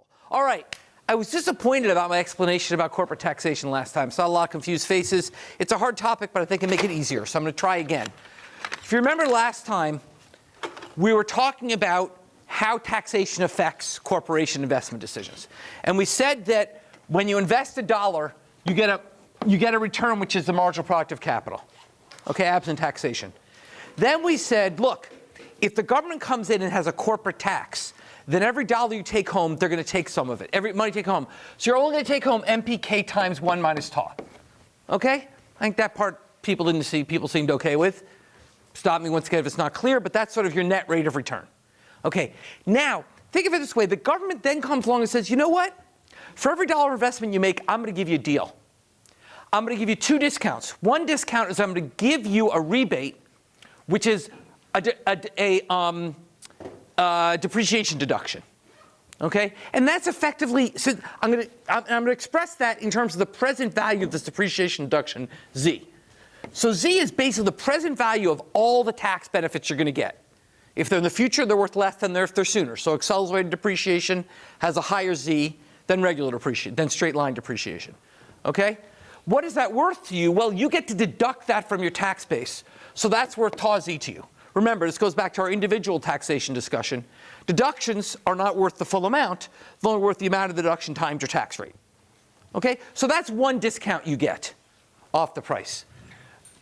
possible. All right. I was disappointed about my explanation about corporate taxation last time. Saw a lot of confused faces. It's a hard topic, but I think I can make it easier, so I'm going to try again. If you remember last time, we were talking about how taxation affects corporation investment decisions. And we said that when you invest $1, you get a return which is the marginal product of capital, okay, absent taxation. Then we said, look, if the government comes in and has a corporate tax, then every dollar you take home, they're going to take some of it. Every money you take home. So you're only going to take home MPK times 1 minus TAW. Okay? I think that part people seemed okay with. Stop me once again if it's not clear, but that's sort of your net rate of return. Okay. Now, think of it this way. The government then comes along and says, you know what? For every dollar investment you make, I'm going to give you a deal. I'm going to give you 2 discounts. One discount is I'm going to give you a rebate, which is a depreciation deduction, okay? And that's effectively, so I'm going to express that in terms of the present value of this depreciation deduction, Z. So Z is basically the present value of all the tax benefits you're going to get. If they're in the future, they're worth less than if they're sooner. So accelerated depreciation has a higher Z than regular depreciation, than straight line depreciation, okay? What is that worth to you? Well, you get to deduct that from your tax base. So that's worth TAW Z to you. Remember, this goes back to our individual taxation discussion. Deductions are not worth the full amount. They're only worth the amount of the deduction times your tax rate. Okay? So that's one discount you get off the price.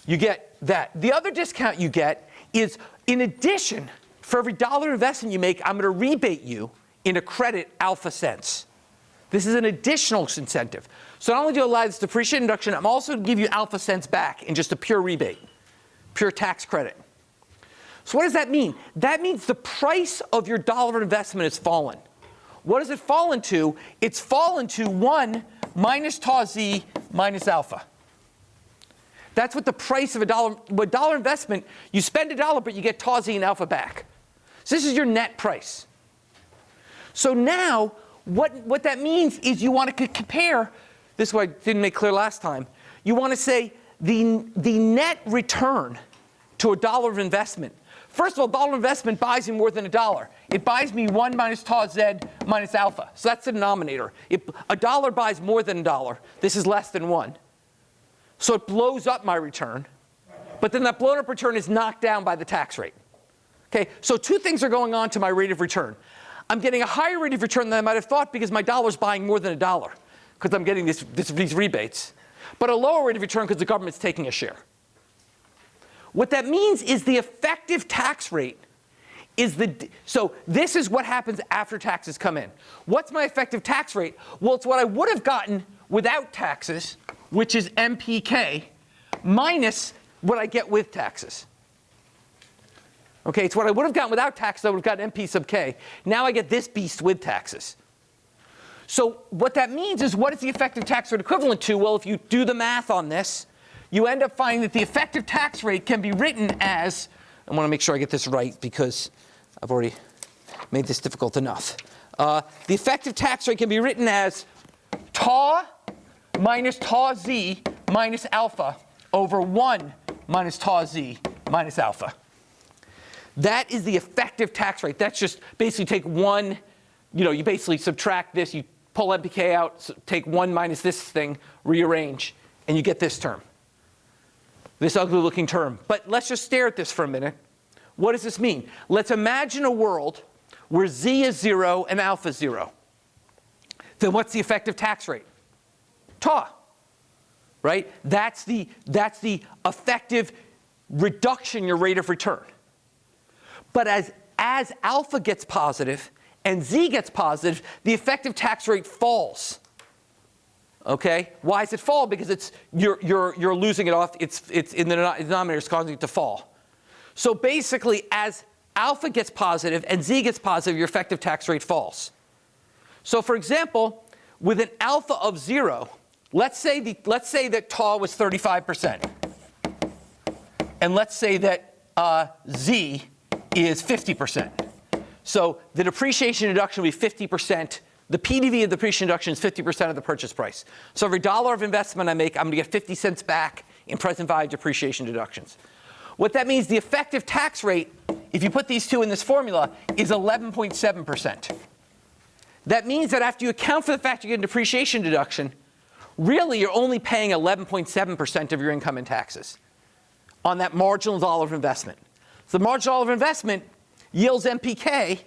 You get that. The other discount you get is, in addition, for every dollar investment you make, I'm going to rebate you in a credit alpha cents. This is an additional incentive. So not only do I allow this depreciation deduction, I'm also going to give you alpha cents back in just a pure rebate, pure tax credit. So what does that mean? That means the price of your dollar investment has fallen. What has it fallen to? It's fallen to 1 minus TAW Z minus alpha. That's what the price of a dollar investment, you spend $1, but you get TAW Z and alpha back. So this is your net price. So now, what that means is you want to compare, this is what I didn't make clear last time, you want to say the net return to a dollar of investment. First of all, dollar investment buys me more than $1. It buys me 1 minus TAW Z minus alpha. So that's the denominator. If $1 buys more than $1, this is less than 1. So it blows up my return. But then that blown up return is knocked down by the tax rate. Okay, so 2 things are going on to my rate of return. I'm getting a higher rate of return than I might have thought because my dollar's buying more than $1 because I'm getting these rebates. But a lower rate of return because the government's taking a share. What that means is the effective tax rate is so this is what happens after taxes come in. What's my effective tax rate? Well, it's what I would have gotten without taxes, which is MPK, minus what I get with taxes. Okay, it's what I would have gotten without taxes. I would have gotten MP sub K. Now I get this beast with taxes. So what that means is, what is the effective tax rate equivalent to? Well, if you do the math on this, you end up finding that the effective tax rate can be written as, I want to make sure I get this right because I've already made this difficult enough. The effective tax rate can be written as TAW minus TAW Z minus alpha over 1 minus TAW Z minus alpha. That is the effective tax rate. That's just basically take 1, you basically subtract this, you pull MPK out, so take 1 minus this thing, rearrange, and you get this term. This ugly looking term. But let's just stare at this for a minute. What does this mean? Let's imagine a world where Z is 0 and alpha is 0. Then what's the effective tax rate? TAW, right? That's the effective reduction in your rate of return. But as alpha gets positive and Z gets positive, the effective tax rate falls. Okay? Why does it fall? Because you're losing it off. It's in the denominator, it's causing it to fall. So basically, as alpha gets positive and Z gets positive, your effective tax rate falls. So for example, with an alpha of 0, let's say that TAW was 35%. And let's say that Z is 50%. So the depreciation deduction will be 50%. The PDV of the depreciation deduction is 50% of the purchase price. So every $1 of investment I make, I'm going to get 50 cents back in present value depreciation deductions. What that means, the effective tax rate, if you put these two in this formula, is 11.7%. that means that after you account for the fact you get a depreciation deduction, really you're only paying 11.7% of your income in taxes on that marginal dollar of investment. So the marginal dollar of investment yields MPK.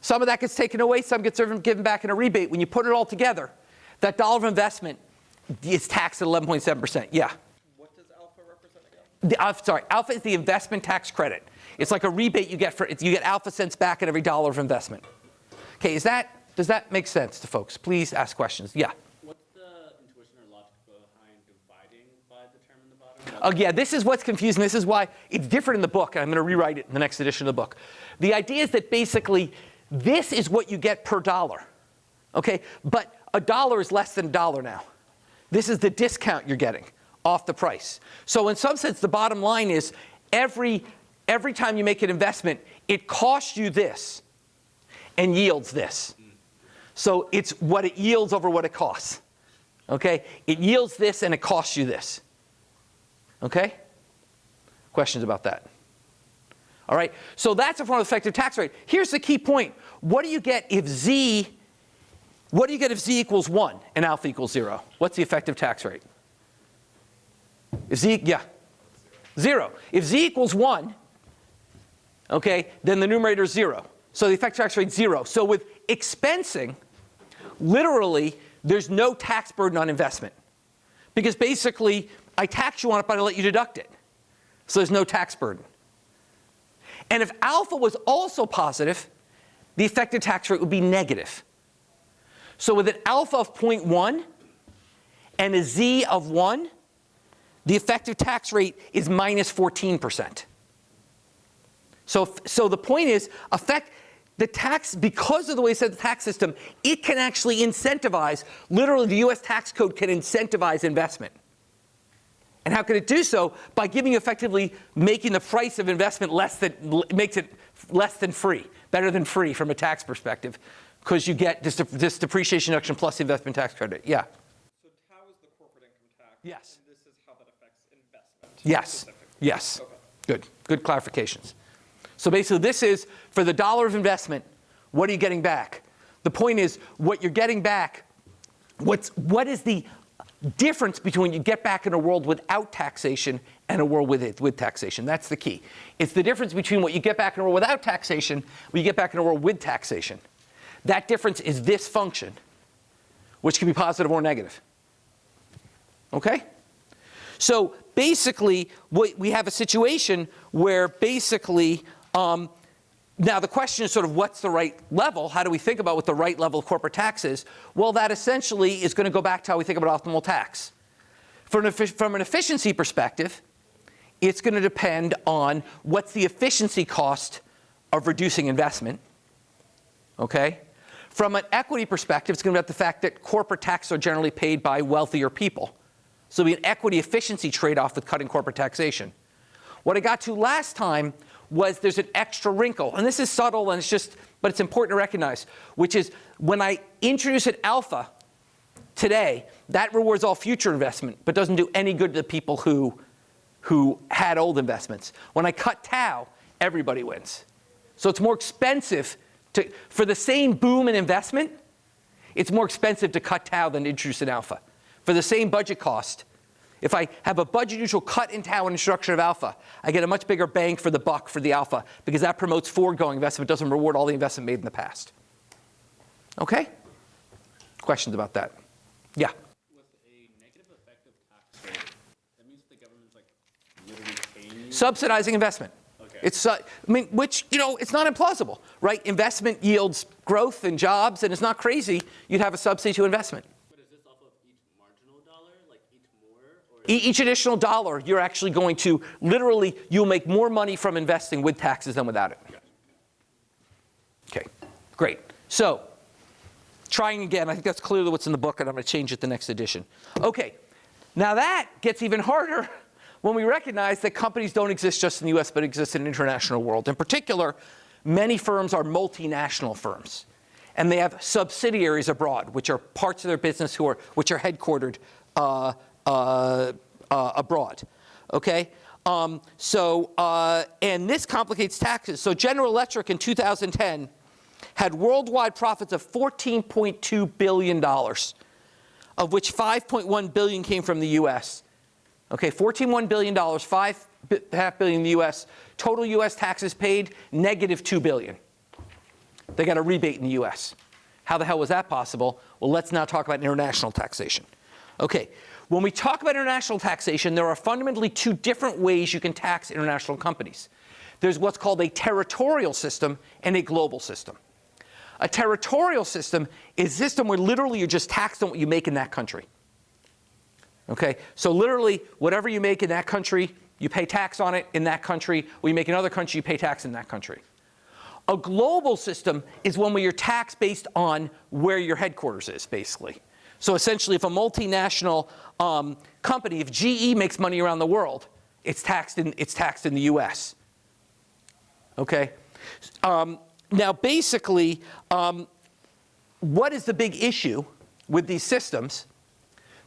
Some of that gets taken away, some gets given back in a rebate. When you put it all together, that dollar of investment is taxed at 11.7%. Yeah? What does alpha represent again? Alpha is the investment tax credit. It's like a rebate you get you get alpha cents back at every dollar of investment. Okay, does that make sense to folks? Please ask questions. Yeah? What's the intuition or logic behind dividing by the term in the bottom? Yeah, this is what's confusing. This is why it's different in the book, and I'm going to rewrite it in the next edition of the book. The idea is that basically this is what you get per dollar. Okay, but a dollar is less than a dollar now. This is the discount you're getting off the price. So in some sense, the bottom line is every time you make an investment, it costs you this and yields this. So it's what it yields over what it costs. Okay? It yields this and it costs you this. Okay? Questions about that? All right? So that's a form of effective tax rate. Here's the key point. What do you get if z equals 1 and alpha equals 0? What's the effective tax rate? If z, yeah, 0. If z equals 1, okay, then the numerator is 0. So the effective tax rate is 0. So with expensing, literally, there's no tax burden on investment. Because basically, I tax you on it, but I let you deduct it. So there's no tax burden. And if alpha was also positive, the effective tax rate would be negative. So with an alpha of 0.1 and a z of 1, the effective tax rate is minus 14%. So the point is, the tax, because of the way it's set the tax system, it can actually incentivize, literally the US tax code can incentivize investment. And how can it do so? By giving you effectively making the price of investment makes it less than free, better than free from a tax perspective, because you get this depreciation deduction plus the investment tax credit. Yeah? So tau is the corporate income tax. Yes. And this is how that affects investment. Yes. Yes. Okay. Good clarifications. So basically this is, for the dollar of investment, what are you getting back? The point is, what you're getting back, what is the difference between what you get back in a world without taxation and a world with taxation? That's the key. It's the difference between what you get back in a world without taxation, what you get back in a world with taxation. That difference is this function, which can be positive or negative. Okay? So basically, we have a situation where basically, now the question is sort of what's the right level? How do we think about what the right level of corporate tax is? Well, that essentially is going to go back to how we think about optimal tax. From an efficiency perspective, it's going to depend on what's the efficiency cost of reducing investment. Okay? From an equity perspective, it's going to be about the fact that corporate taxes are generally paid by wealthier people. So it'll be an equity efficiency trade-off with cutting corporate taxation. What I got to last time was there's an extra wrinkle, and this is subtle and but it's important to recognize, which is when I introduce an alpha today, that rewards all future investment, but doesn't do any good to the people who had old investments. When I cut tau, everybody wins. So it's more expensive for the same boom in investment, it's more expensive to cut tau than to introduce an alpha. For the same budget cost, if I have a budget neutral cut in tau and introduction of alpha, I get a much bigger bang for the buck for the alpha because that promotes forward-going investment, doesn't reward all the investment made in the past. Okay? Questions about that? Yeah? With a negative effective tax rate, that means the government's like literally paying you? Subsidizing investment. Okay. It's, which, it's not implausible, right? Investment yields growth and jobs, and it's not crazy. You'd have a subsidy to investment. But is this off of each marginal dollar, like each more? Or Each additional dollar, you're actually going to, literally, you'll make more money from investing with taxes than without it. Okay, great. So, trying again, I think that's clearly what's in the book, and I'm going to change it the next edition. Okay, now that gets even harder when we recognize that companies don't exist just in the US, but exist in an international world. In particular, many firms are multinational firms, and they have subsidiaries abroad, which are parts of their business which are headquartered abroad. Okay, and this complicates taxes. So General Electric in 2010 had worldwide profits of $14.2 billion, of which $5.1 billion came from the U.S. Okay, $14.1 billion, $5.5 billion in the U.S. Total U.S. taxes paid, negative $2 billion. They got a rebate in the U.S. How the hell was that possible? Well, let's now talk about international taxation. Okay, when we talk about international taxation, there are fundamentally two different ways you can tax international companies. There's what's called a territorial system and a global system. A territorial system is a system where literally you're just taxed on what you make in that country. Okay, so literally whatever you make in that country, you pay tax on it in that country. What you make in another country, you pay tax in that country. A global system is one where you're taxed based on where your headquarters is, basically. So essentially, if a multinational company, if GE makes money around the world, it's taxed in the U.S. Okay. Now, basically, what is the big issue with these systems?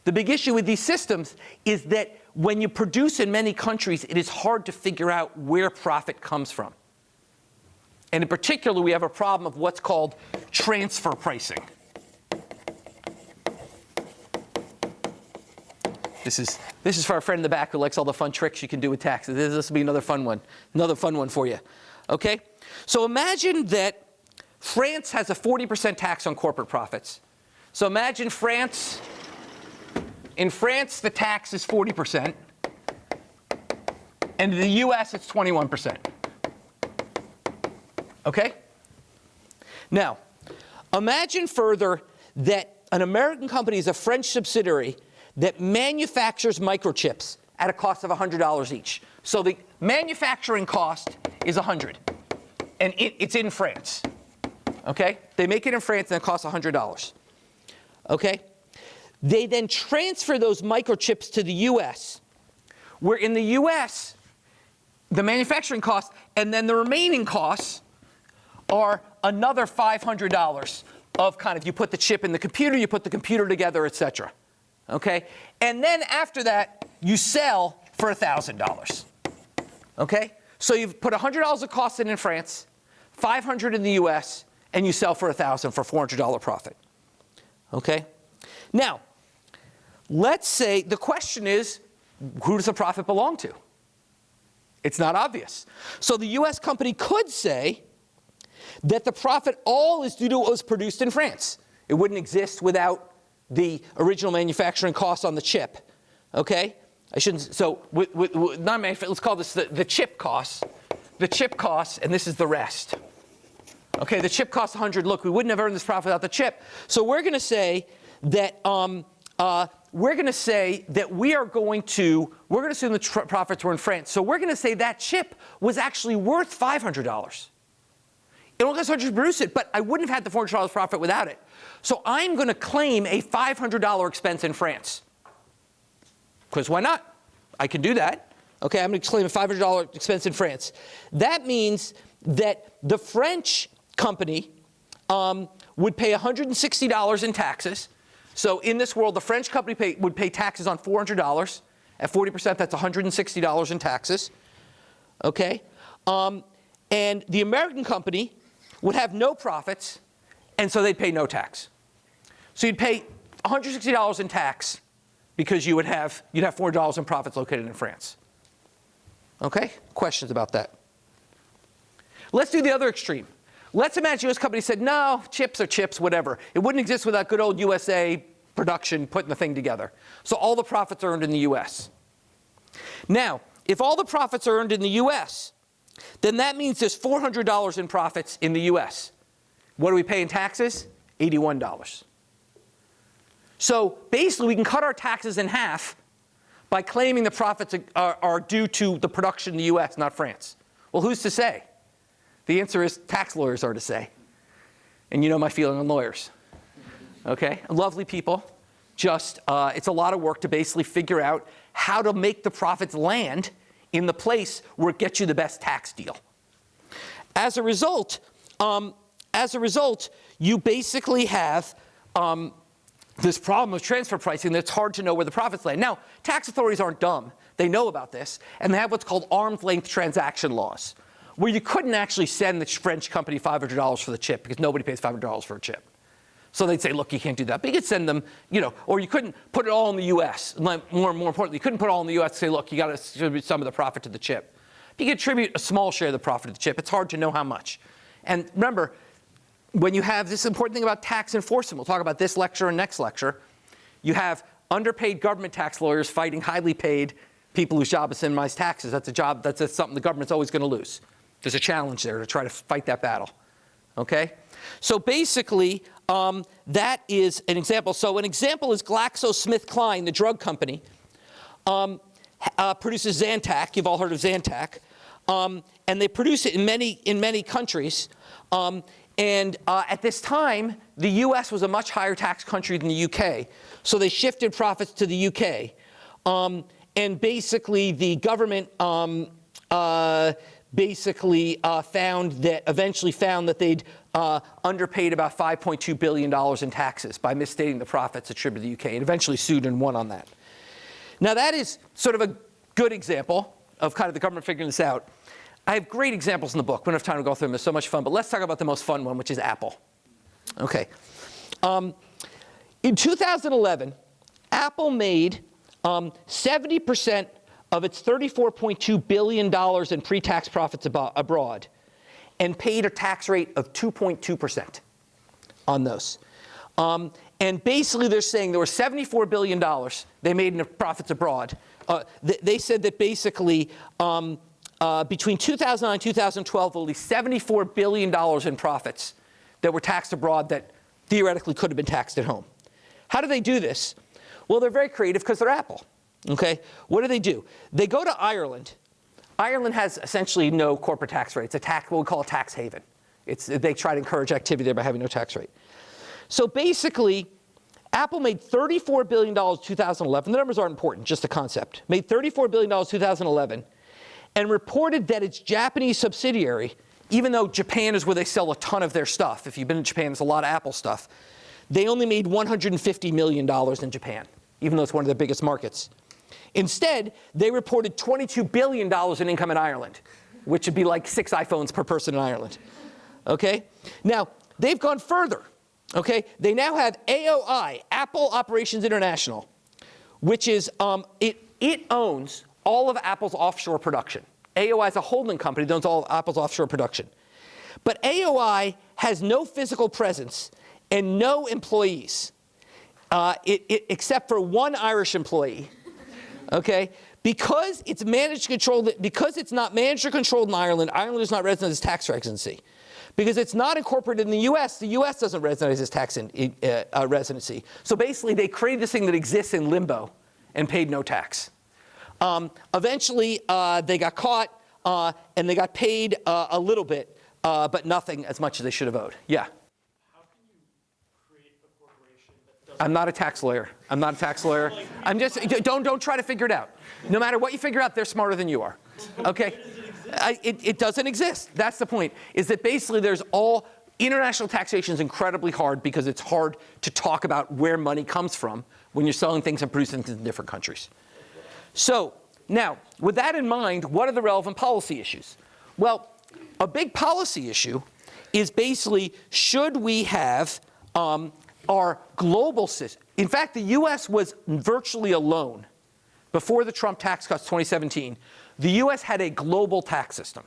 The big issue with these systems is that when you produce in many countries, it is hard to figure out where profit comes from. And in particular, we have a problem of what's called transfer pricing. This is for our friend in the back who likes all the fun tricks you can do with taxes. This will be another fun one for you. Okay? So imagine that France has a 40% tax on corporate profits. So imagine France. In France, the tax is 40%. And in the US, it's 21%. Okay? Now, imagine further that an American company is a French subsidiary that manufactures microchips at a cost of $100 each. So the manufacturing cost is $100, and it's in France. Okay? They make it in France, and it costs $100. Okay? They then transfer those microchips to the US, where in the US, the manufacturing costs and then the remaining costs are another $500 of kind of you put the chip in the computer, you put the computer together, et cetera. Okay? And then after that, you sell for $1,000. Okay? So you've put $100 of cost in France, $500 in the US, and you sell for $1,000 for $400 profit. Okay? Now, let's say the question is, who does the profit belong to? It's not obvious. So the US company could say that the profit all is due to what was produced in France. It wouldn't exist without the original manufacturing cost on the chip. Okay? I shouldn't, so let's call this the chip costs. The chip costs, and this is the rest. Okay, the chip costs 100. Look, we wouldn't have earned this profit without the chip. So we're going to say that we're going to assume the profits were in France. So we're going to say that chip was actually worth $500. It only cost $100 to produce it, but I wouldn't have had the $400 profit without it. So I'm going to claim a $500 expense in France. Because why not? I can do that. Okay, I'm going to claim a $500 expense in France. That means that the French company would pay $160 in taxes. So in this world, the French company would pay taxes on $400. At 40%, that's $160 in taxes. Okay? And the American company would have no profits, and so they'd pay no tax. So you'd pay $160 in tax because you'd have $400 in profits located in France. Okay? Questions about that? Let's do the other extreme. Let's imagine a US company said, no, chips are chips, whatever. It wouldn't exist without good old USA production putting the thing together. So all the profits are earned in the US. Now, if all the profits are earned in the US, then that means there's $400 in profits in the US. What do we pay in taxes? $81. So basically, we can cut our taxes in half by claiming the profits are due to the production in the US, not France. Well, who's to say? The answer is tax lawyers are to say. And you know my feeling on lawyers. Okay? Lovely people. Just, it's a lot of work to basically figure out how to make the profits land in the place where it gets you the best tax deal. As a result, you basically have this problem of transfer pricing that's hard to know where the profits land. Now, tax authorities aren't dumb. They know about this, and they have what's called arm's length transaction laws. where you couldn't actually send the French company $500 for the chip because nobody pays $500 for a chip. So they'd say, look, you can't do that. But you could send them, or you couldn't put it all in the U.S. More importantly, you couldn't put it all in the U.S. and say, look, you got to distribute some of the profit to the chip. But you contribute a small share of the profit of the chip. It's hard to know how much. And remember, when you have this important thing about tax enforcement, we'll talk about this lecture and next lecture, you have underpaid government tax lawyers fighting highly paid people whose job is to minimize taxes. That's something the government's always going to lose. There's a challenge there to try to fight that battle. Okay? So basically, that is an example. So an example is GlaxoSmithKline, the drug company, produces Zantac. You've all heard of Zantac. And they produce it in many countries. And at this time, the US was a much higher tax country than the UK. So they shifted profits to the UK. And basically, the government eventually found that they'd underpaid about $5.2 billion in taxes by misstating the profits attributed to the UK, and eventually sued and won on that. Now, that is sort of a good example of kind of the government figuring this out. I have great examples in the book. We don't have time to go through them. It's so much fun. But let's talk about the most fun one, which is Apple. Okay. In 2011, Apple made 70% of its $34.2 billion in pre-tax profits abroad and paid a tax rate of 2.2% on those. And basically, they're saying there were $74 billion they made in profits abroad. They said that basically between 2009 and 2012, only $74 billion in profits that were taxed abroad that theoretically could have been taxed at home. How do they do this? Well, they're very creative because they're Apple. Okay? What do? They go to Ireland. Ireland has essentially no corporate tax rate. It's what we call a tax haven. They try to encourage activity there by having no tax rate. So basically, Apple made $34 billion in 2011. The numbers aren't important, just the concept. Made $34 billion in 2011 and reported that its Japanese subsidiary, even though Japan is where they sell a ton of their stuff, if you've been in Japan, there's a lot of Apple stuff, they only made $150 million in Japan, even though it's one of their biggest markets. Instead, they reported $22 billion in income in Ireland, which would be like 6 iPhones per person in Ireland. Okay? Now, they've gone further. Okay? They now have AOI, Apple Operations International, which is, it owns all of Apple's offshore production. AOI is a holding company that owns all of Apple's offshore production. But AOI has no physical presence and no employees, except for one Irish employee. Okay? Because it's because it's not managed or controlled in Ireland, Ireland is not recognized as tax residency. Because it's not incorporated in the US doesn't recognize as tax residency. So basically, they created this thing that exists in limbo and paid no tax. Eventually, they got caught, and they got paid a little bit, but nothing as much as they should have owed. Yeah? How can you create a corporation that doesn't... I'm not a tax lawyer. I'm not a tax lawyer. I'm just, don't try to figure it out. No matter what you figure out, they're smarter than you are. Okay? It doesn't exist. That's the point, is that basically international taxation is incredibly hard because it's hard to talk about where money comes from when you're selling things and producing things in different countries. So now, with that in mind, what are the relevant policy issues? Well, a big policy issue is basically, should we have our global system? In fact, the US was virtually alone. Before the Trump tax cuts 2017, the US had a global tax system.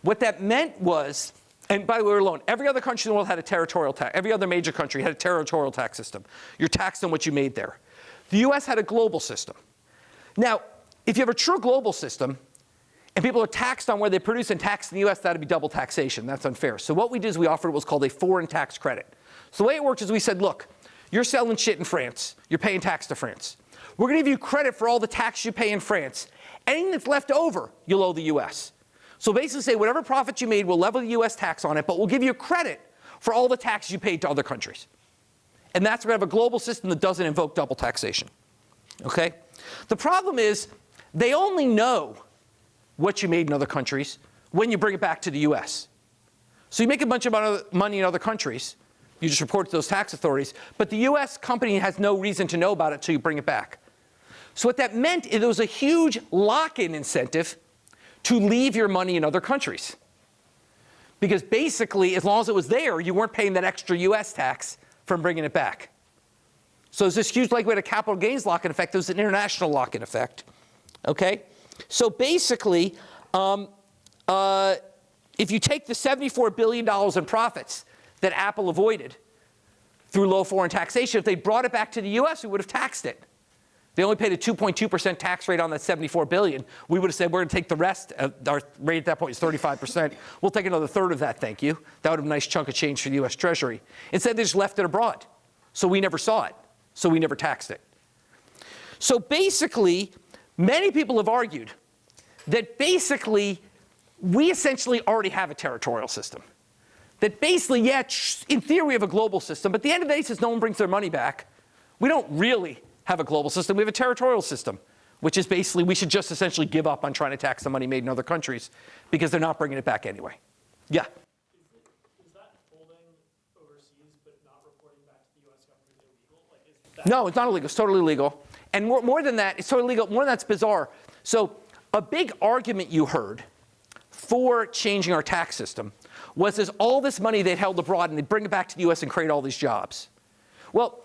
What that meant was, and by the way, we're alone. Every other country in the world had a territorial tax. Every other major country had a territorial tax system. You're taxed on what you made there. The US had a global system. Now, if you have a true global system, and people are taxed on where they produce and taxed in the US, that would be double taxation. That's unfair. So what we did is we offered what's called a foreign tax credit. So the way it works is we said, look, you're selling shit in France. You're paying tax to France. We're going to give you credit for all the tax you pay in France. Anything that's left over, you'll owe the US. So basically say, whatever profit you made, we'll level the US tax on it, but we'll give you credit for all the tax you paid to other countries. And that's why we have a global system that doesn't invoke double taxation. Okay? The problem is, they only know what you made in other countries when you bring it back to the US. So you make a bunch of money in other countries, you just report to those tax authorities, but the US company has no reason to know about it until you bring it back. So what that meant is there was a huge lock-in incentive to leave your money in other countries. Because basically, as long as it was there, you weren't paying that extra US tax from bringing it back. So there's this huge, like we had a capital gains lock-in effect, there was an international lock-in effect. Okay? So basically, if you take the $74 billion in profits that Apple avoided through low foreign taxation, if they brought it back to the US, we would have taxed it. They only paid a 2.2% tax rate on that $74 billion. We would have said, we're going to take the rest. Our rate at that point is 35%. We'll take another third of that, thank you. That would have been a nice chunk of change for the US Treasury. Instead, they just left it abroad. So we never saw it. So we never taxed it. So basically, many people have argued that basically, we essentially already have a territorial system. That basically, yeah, in theory we have a global system, but at the end of the day, since no one brings their money back, we don't really have a global system. We have a territorial system, which is basically we should just essentially give up on trying to tax the money made in other countries because they're not bringing it back anyway. Yeah? Is that holding overseas but not reporting back to the US government illegal? Like, is that No, it's not illegal. It's totally legal. And more than that, it's totally legal. More than that, it's bizarre. So a big argument you heard for changing our tax system was there's all this money they'd held abroad and they'd bring it back to the US and create all these jobs. Well,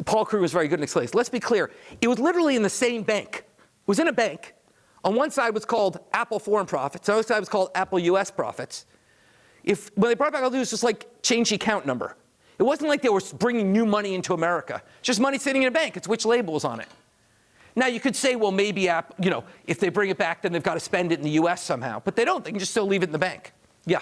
Paul Krugman was very good in explaining this. Let's be clear. It was literally in the same bank. It was in a bank. On one side was called Apple Foreign Profits. On the other side was called Apple US Profits. When they brought it back, all they did was just like change the account number. It wasn't like they were bringing new money into America. Just money sitting in a bank. It's which label is on it. Now, you could say, well, maybe if they bring it back, then they've got to spend it in the US somehow. But they don't. They can just still leave it in the bank. Yeah?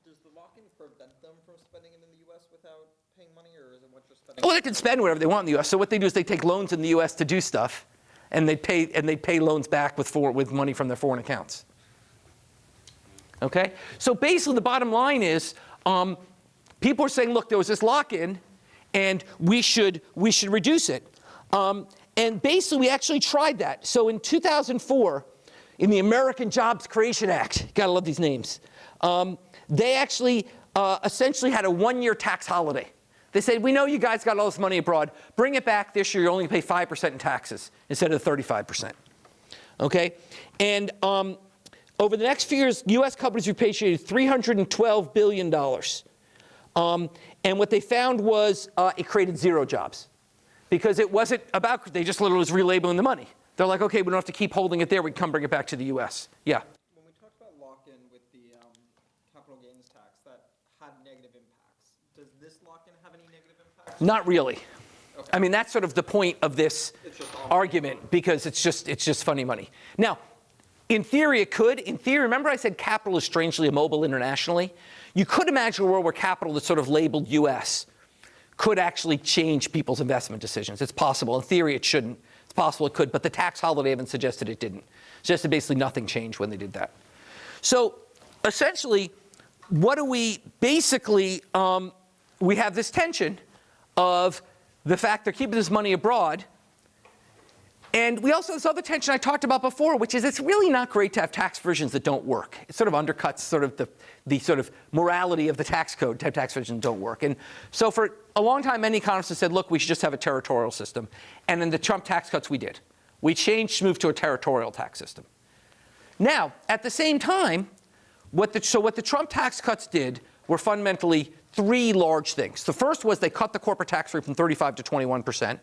Does the lock-in prevent them from spending it in the US without paying money, or is it what just spending? Well, they can spend whatever they want in the US. So what they do is they take loans in the US to do stuff, and they pay loans back with money from their foreign accounts. Okay? So basically, the bottom line is people are saying, look, there was this lock-in, and we should reduce it. And basically, we actually tried that. So in 2004, in the American Jobs Creation Act, gotta love these names, they actually essentially had a one-year tax holiday. They said, we know you guys got all this money abroad. Bring it back this year. You're only going to pay 5% in taxes instead of the 35%. Okay? And over the next few years, U.S. companies repatriated $312 billion. And what they found was it created 0 jobs. Because it wasn't about, they just literally was relabeling the money. They're like, okay, we don't have to keep holding it there. We can come bring it back to the U.S. Yeah? When we talked about lock-in with the capital gains tax that had negative impacts, does this lock-in have any negative impacts? Not really. Okay. I mean, that's sort of the point of this argument, because it's just funny money. Now, in theory, it could. In theory, remember I said capital is strangely immobile internationally? You could imagine a world where capital that's sort of labeled U.S. could actually change people's investment decisions. It's possible. In theory, it shouldn't. It's possible it could, but the tax holiday haven't suggested it didn't. Suggested basically nothing changed when they did that. So essentially, what do we basically, we have this tension of the fact they're keeping this money abroad. And we also have this other tension I talked about before, which is it's really not great to have tax provisions that don't work. It sort of undercuts sort of the sort of morality of the tax code to have tax provisions that don't work. And so for a long time, many economists have said, look, we should just have a territorial system. And in the Trump tax cuts, we did. We moved to a territorial tax system. Now, at the same time, what the Trump tax cuts did were fundamentally 3 large things. The first was they cut the corporate tax rate from 35 to 21%.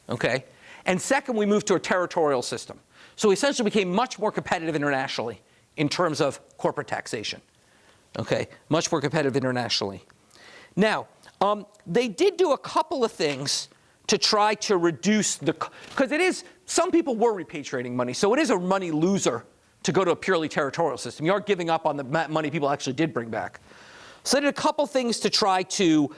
Okay? And second, we moved to a territorial system. So we essentially became much more competitive internationally in terms of corporate taxation. Okay? Much more competitive internationally. Now, they did do a couple of things to try to reduce because it is, some people were repatriating money, so it is a money loser to go to a purely territorial system. You are giving up on the money people actually did bring back. So they did a couple things to try to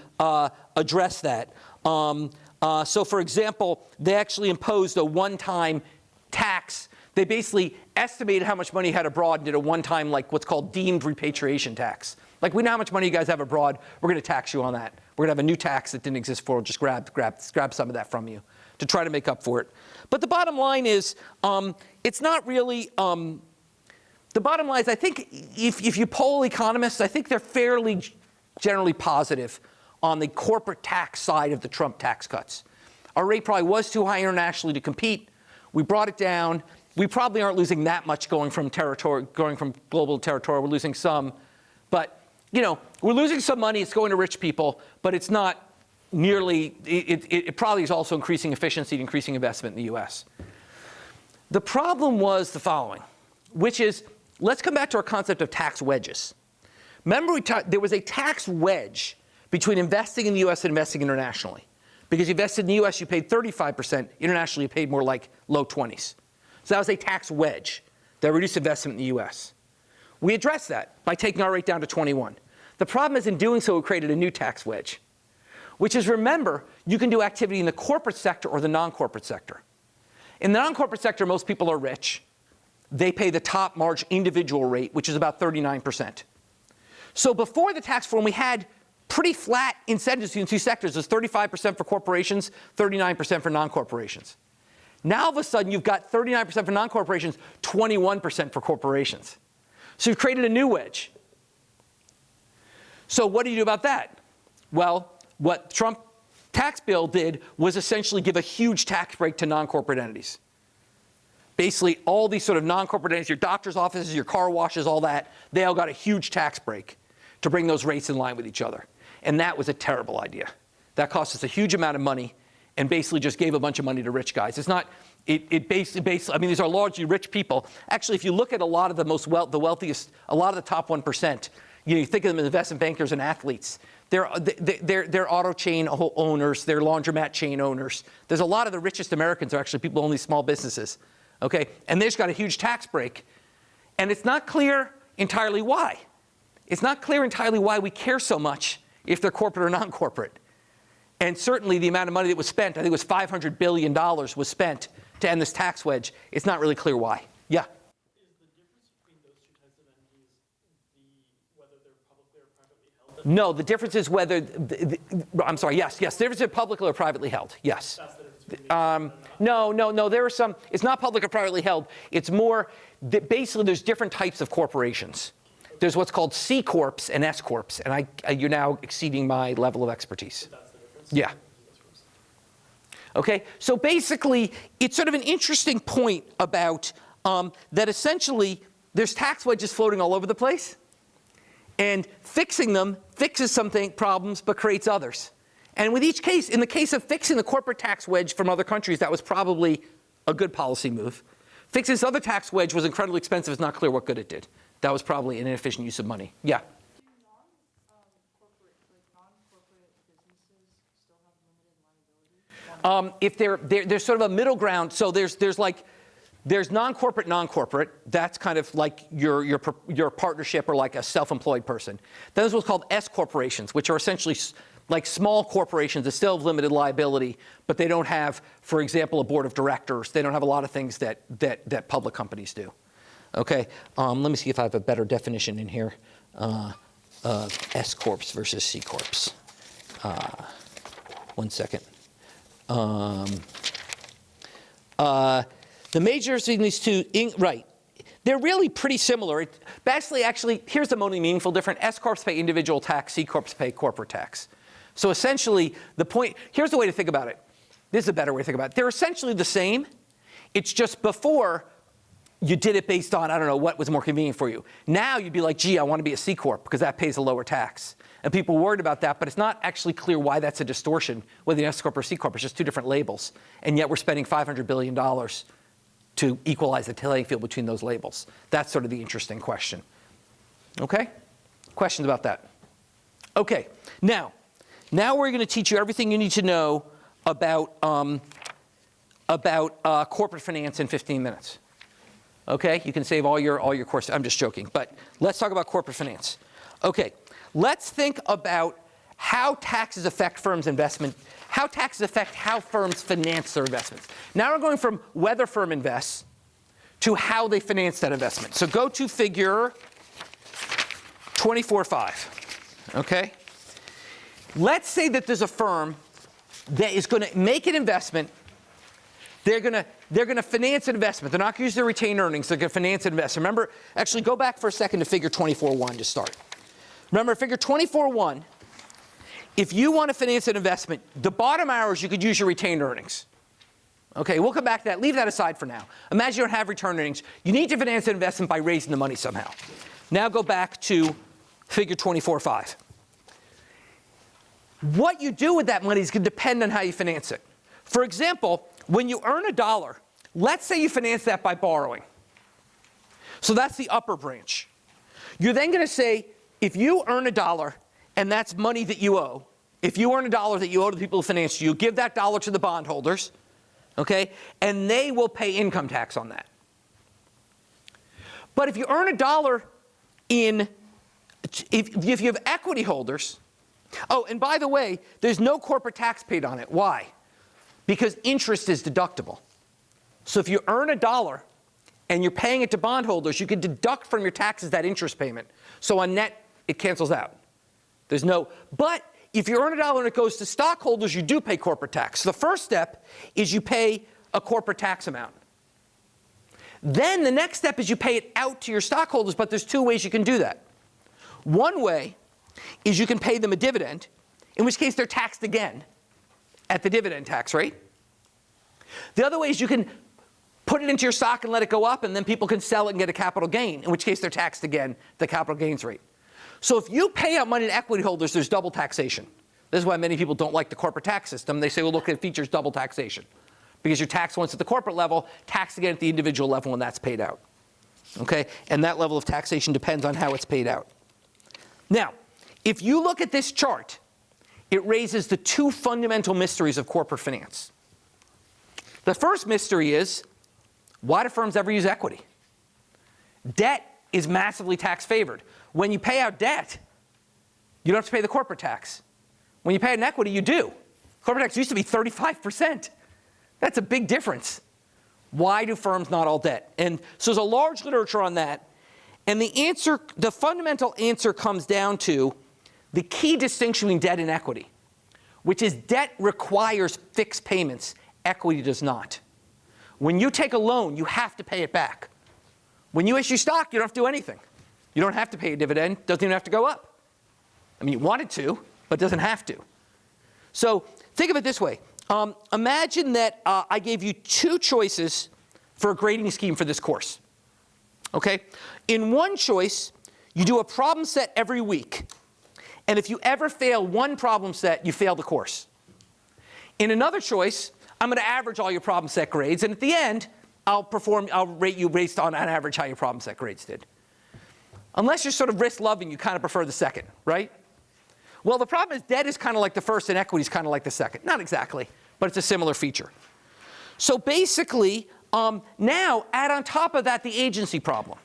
address that. So for example, they actually imposed a one-time tax. They basically estimated how much money you had abroad and did a one-time, like what's called deemed repatriation tax. Like, we know how much money you guys have abroad. We're going to tax you on that. We're going to have a new tax that didn't exist before. Just grab some of that from you to try to make up for it. But the bottom line is, it's not really. The bottom line is, I think if you poll economists, I think they're fairly generally positive on the corporate tax side of the Trump tax cuts. Our rate probably was too high internationally to compete. We brought it down. We probably aren't losing that much going from global to territorial. We're losing some. But, you know, we're losing some money, it's going to rich people, but it's not nearly, it probably is also increasing efficiency and increasing investment in the US. The problem was the following, which is, let's come back to our concept of tax wedges. Remember there was a tax wedge between investing in the US and investing internationally. Because you invested in the US, you paid 35%, internationally you paid more like low 20s. So that was a tax wedge that reduced investment in the US. We addressed that by taking our rate down to 21. The problem is in doing so, we created a new tax wedge, which is, remember, you can do activity in the corporate sector or the non-corporate sector. In the non-corporate sector, most people are rich. They pay the top margin individual rate, which is about 39%. So before the tax reform, we had pretty flat incentives in two sectors. There's 35% for corporations, 39% for non-corporations. Now, all of a sudden, you've got 39% for non-corporations, 21% for corporations. So you've created a new wedge. So what do you do about that? Well, what Trump tax bill did was essentially give a huge tax break to non-corporate entities. Basically, all these sort of non-corporate entities, your doctor's offices, your car washes, all that, they all got a huge tax break to bring those rates in line with each other. And that was a terrible idea. That cost us a huge amount of money and basically just gave a bunch of money to rich guys. It's not, it basically, I mean, these are largely rich people. Actually, if you look at a lot of the the wealthiest, a lot of the top 1%, you think of them as investment bankers and athletes. They're auto chain owners, they're laundromat chain owners. There's a lot of the richest Americans are actually people who own these small businesses, okay? And they just got a huge tax break. And it's not clear entirely why. It's not clear entirely why we care so much if they're corporate or non-corporate. And certainly the amount of money that was spent, I think it was $500 billion was spent to end this tax wedge. It's not really clear why. Yeah? Is the difference between those two types of entities whether they're publicly or privately held? No, the difference is whether, I'm sorry, yes, the difference is publicly or privately held, yes. That's the difference between No, there are some, it's not public or privately held. It's more, basically there's different types of corporations. There's what's called C Corps and S Corps, and you're now exceeding my level of expertise. that's the difference? Yeah. Okay, so basically, it's sort of an interesting point about that essentially there's tax wedges floating all over the place, and fixing them fixes some problems but creates others. And with each case, in the case of fixing the corporate tax wedge from other countries, that was probably a good policy move. Fixing this other tax wedge was incredibly expensive. It's not clear what good it did. That was probably an inefficient use of money. Yeah? Do non-corporate businesses still have limited liability? If there's sort of a middle ground, so there's non-corporate, non-corporate. That's kind of like your partnership or like a self-employed person. Then there's what's called S corporations, which are essentially like small corporations that still have limited liability, but they don't have, for example, a board of directors. They don't have a lot of things that public companies do. Okay, let me see if I have a better definition in here. S corps versus C corps. 1 second. The major difference between these two, right, they're really pretty similar. Basically, actually, here's the only meaningful difference. S corps pay individual tax, C corps pay corporate tax. So essentially, the point, here's the way to think about it. This is a better way to think about it. They're essentially the same. It's just before, you did it based on, I don't know, what was more convenient for you. Now you'd be like, gee, I want to be a C Corp because that pays a lower tax. And people are worried about that, but it's not actually clear why that's a distortion, whether you're an S Corp or C Corp. It's just two different labels. And yet we're spending $500 billion to equalize the playing field between those labels. That's sort of the interesting question. Okay? Questions about that? Okay. Now we're going to teach you everything you need to know about corporate finance in 15 minutes. Okay, you can save all your course. I'm just joking, but let's talk about corporate finance. Okay, let's think about how taxes affect firms' investment, how taxes affect how firms finance their investments. Now we're going from whether firm invests to how they finance that investment. So go to figure 24.5. Okay, let's say that there's a firm that is going to make an investment. They're going to finance an investment. They're not going to use their retained earnings. They're going to finance an investment. Remember, actually go back for a second to figure 24.1 to start. Remember, figure 24.1, if you want to finance an investment, the bottom hours you could use your retained earnings. Okay, we'll come back to that. Leave that aside for now. Imagine you don't have retained earnings. You need to finance an investment by raising the money somehow. Now go back to figure 24.5. What you do with that money is going to depend on how you finance it. For example, when you earn $1, let's say you finance that by borrowing. So that's the upper branch. You're then going to say, if you earn $1 and that's money that you owe, if you earn $1 that you owe to the people who finance you, give that dollar to the bondholders, okay, and they will pay income tax on that. But if you earn $1 if you have equity holders, oh, and by the way, there's no corporate tax paid on it. Why? Because interest is deductible. So if you earn $1 and you're paying it to bondholders, you can deduct from your taxes that interest payment. So on net, it cancels out. There's no, but if you earn $1 and it goes to stockholders, you do pay corporate tax. So the first step is you pay a corporate tax amount. Then the next step is you pay it out to your stockholders, but there's two ways you can do that. One way is you can pay them a dividend, in which case they're taxed again at the dividend tax rate. The other way is you can put it into your stock and let it go up, and then people can sell it and get a capital gain, in which case they're taxed again, the capital gains rate. So if you pay out money to equity holders, there's double taxation. This is why many people don't like the corporate tax system. They say, well, look, it features double taxation. Because you're taxed once at the corporate level, taxed again at the individual level when that's paid out. Okay? And that level of taxation depends on how it's paid out. Now, if you look at this chart, it raises the two fundamental mysteries of corporate finance. The first mystery is, why do firms ever use equity? Debt is massively tax favored. When you pay out debt, you don't have to pay the corporate tax. When you pay out an equity, you do. Corporate tax used to be 35%. That's a big difference. Why do firms not all debt? And so there's a large literature on that. And the answer, the fundamental answer comes down to the key distinction between debt and equity, which is debt requires fixed payments, equity does not. When you take a loan, you have to pay it back. When you issue stock, you don't have to do anything. You don't have to pay a dividend, doesn't even have to go up. I mean, you want it to, but it doesn't have to. So think of it this way. Imagine that I gave you two choices for a grading scheme for this course. Okay? In one choice, you do a problem set every week. And if you ever fail one problem set, you fail the course. In another choice, I'm going to average all your problem set grades. And at the end, I'll rate you based on average how your problem set grades did. Unless you're sort of risk-loving, you kind of prefer the second, right? Well, the problem is debt is kind of like the first and equity is kind of like the second. Not exactly, but it's a similar feature. So basically, now add on top of that the agency problem,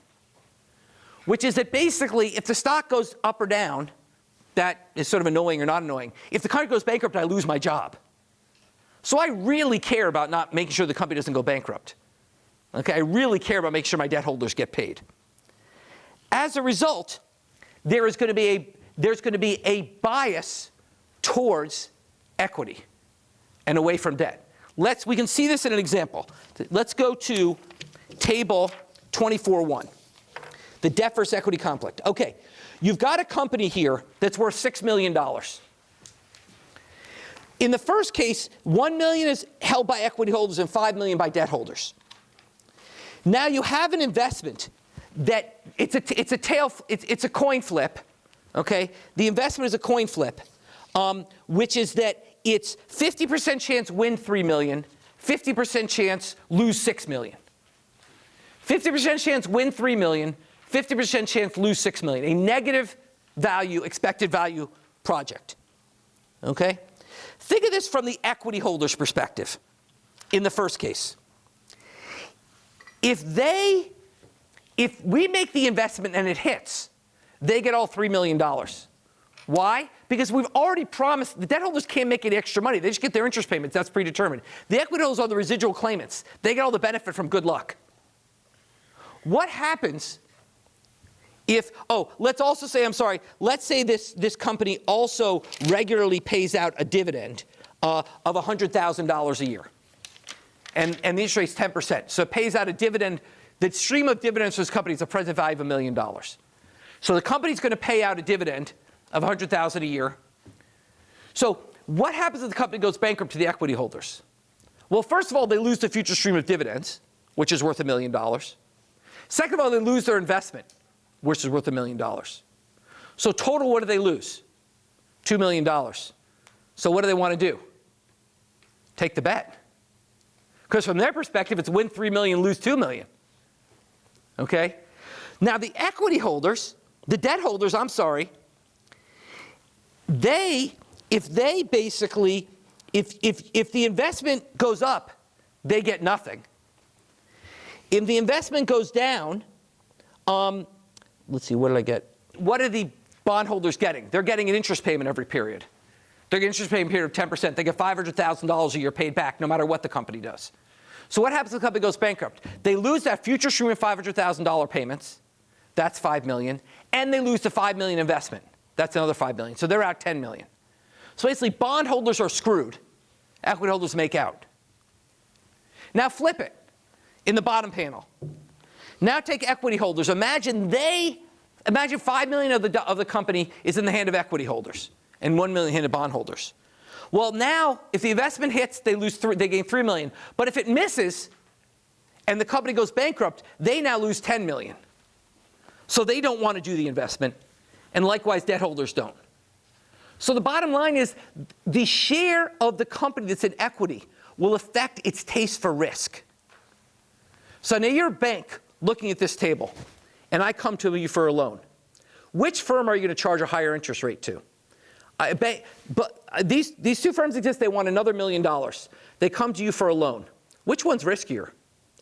which is that basically if the stock goes up or down, that is sort of annoying or not annoying. If the company goes bankrupt, I lose my job. So I really care about not making sure the company doesn't go bankrupt. Okay, I really care about making sure my debt holders get paid. As a result, there's going to be a bias towards equity and away from debt. We can see this in an example. Let's go to table 24.1, the debt versus equity conflict. Okay, you've got a company here that's worth $6 million. In the first case, $1 million is held by equity holders and $5 million by debt holders. Now you have an investment that it's a coin flip. Okay, the investment is a coin flip, which is that it's 50% chance win $3 million, 50% chance lose $6 million. 50% chance win $3 million, 50% chance lose $6 million. A negative value, expected value project. Okay? Think of this from the equity holder's perspective in the first case. If we make the investment and it hits, they get all $3 million. Why? Because we've already promised, the debt holders can't make any extra money. They just get their interest payments. That's predetermined. The equity holders are the residual claimants. They get all the benefit from good luck. What happens if, let's also say, let's say this company also regularly pays out a dividend of $100,000 a year. And the interest rate is 10%. So it pays out a dividend. The stream of dividends for this company is a present value of $1 million. So the company's going to pay out a dividend of $100,000 a year. So what happens if the company goes bankrupt to the equity holders? Well, first of all, they lose the future stream of dividends, which is worth $1 million. Second of all, they lose their investment, which is worth $1 million. So total, what do they lose? $2 million. So what do they want to do? Take the bet. Because from their perspective, it's win 3 million, lose 2 million. Okay? Now the equity holders, the debt holders, I'm sorry, if the investment goes up, they get nothing. If the investment goes down, let's see, what did I get? What are the bondholders getting? They're getting an interest payment every period. They're getting an interest payment period of 10%. They get $500,000 a year paid back no matter what the company does. So what happens if the company goes bankrupt? They lose that future stream of $500,000 payments. That's $5 million. And they lose the $5 million investment. That's another $5 million. So they're out $10 million. So basically, bondholders are screwed. Equity holders make out. Now flip it in the bottom panel. Now take equity holders. Imagine 5 million of the company is in the hand of equity holders and 1 million in the hand of bondholders. Well, now if the investment hits, they gain 3 million. But if it misses and the company goes bankrupt, they now lose 10 million. So they don't want to do the investment, and likewise debt holders don't. So the bottom line is the share of the company that's in equity will affect its taste for risk. So now you're a bank looking at this table, and I come to you for a loan. Which firm are you going to charge a higher interest rate to? These two firms exist. They want another $1 million. They come to you for a loan. Which one's riskier?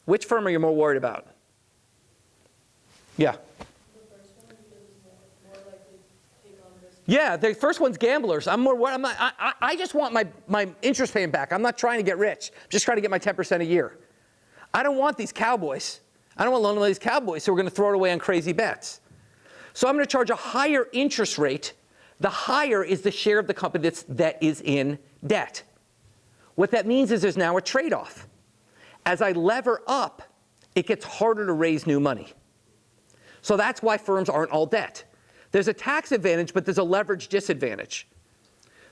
Which firm are you more worried about? Yeah. Yeah, the first one's gamblers. I'm more worried. I just want my interest payment back. I'm not trying to get rich. I'm just trying to get my 10% a year. I don't want these cowboys. I don't want to loan to these cowboys who are going to throw it away on crazy bets. So I'm going to charge a higher interest rate. The higher is the share of the company that is in debt. What that means is there's now a trade-off. As I lever up, it gets harder to raise new money. So that's why firms aren't all debt. There's a tax advantage, but there's a leverage disadvantage.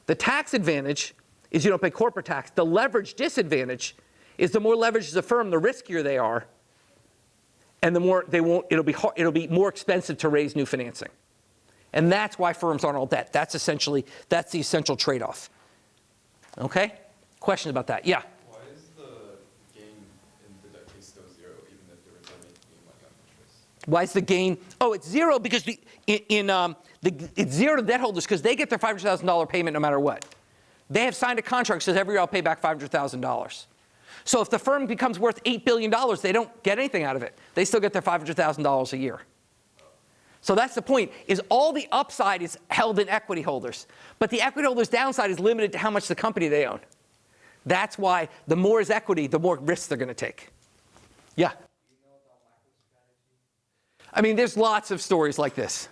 The tax advantage is you don't pay corporate tax. The leverage disadvantage is the more leveraged is a firm, the riskier they are, and the more it'll be more expensive to raise new financing. And that's why firms aren't all debt. That's the essential trade-off. Okay? Questions about that? Yeah. Why is the gain in the debt case still zero, even if there was only being like on interest? Why is the gain? Oh, it's zero because it's zero to debt holders because they get their $500,000 payment no matter what. They have signed a contract that says every year I'll pay back $500,000. So if the firm becomes worth $8 billion, they don't get anything out of it. They still get their $500,000 a year. So that's the point, is all the upside is held in equity holders. But the equity holders' downside is limited to how much the company they own. That's why the more is equity, the more risks they're going to take. Yeah? I mean, there's lots of stories like this.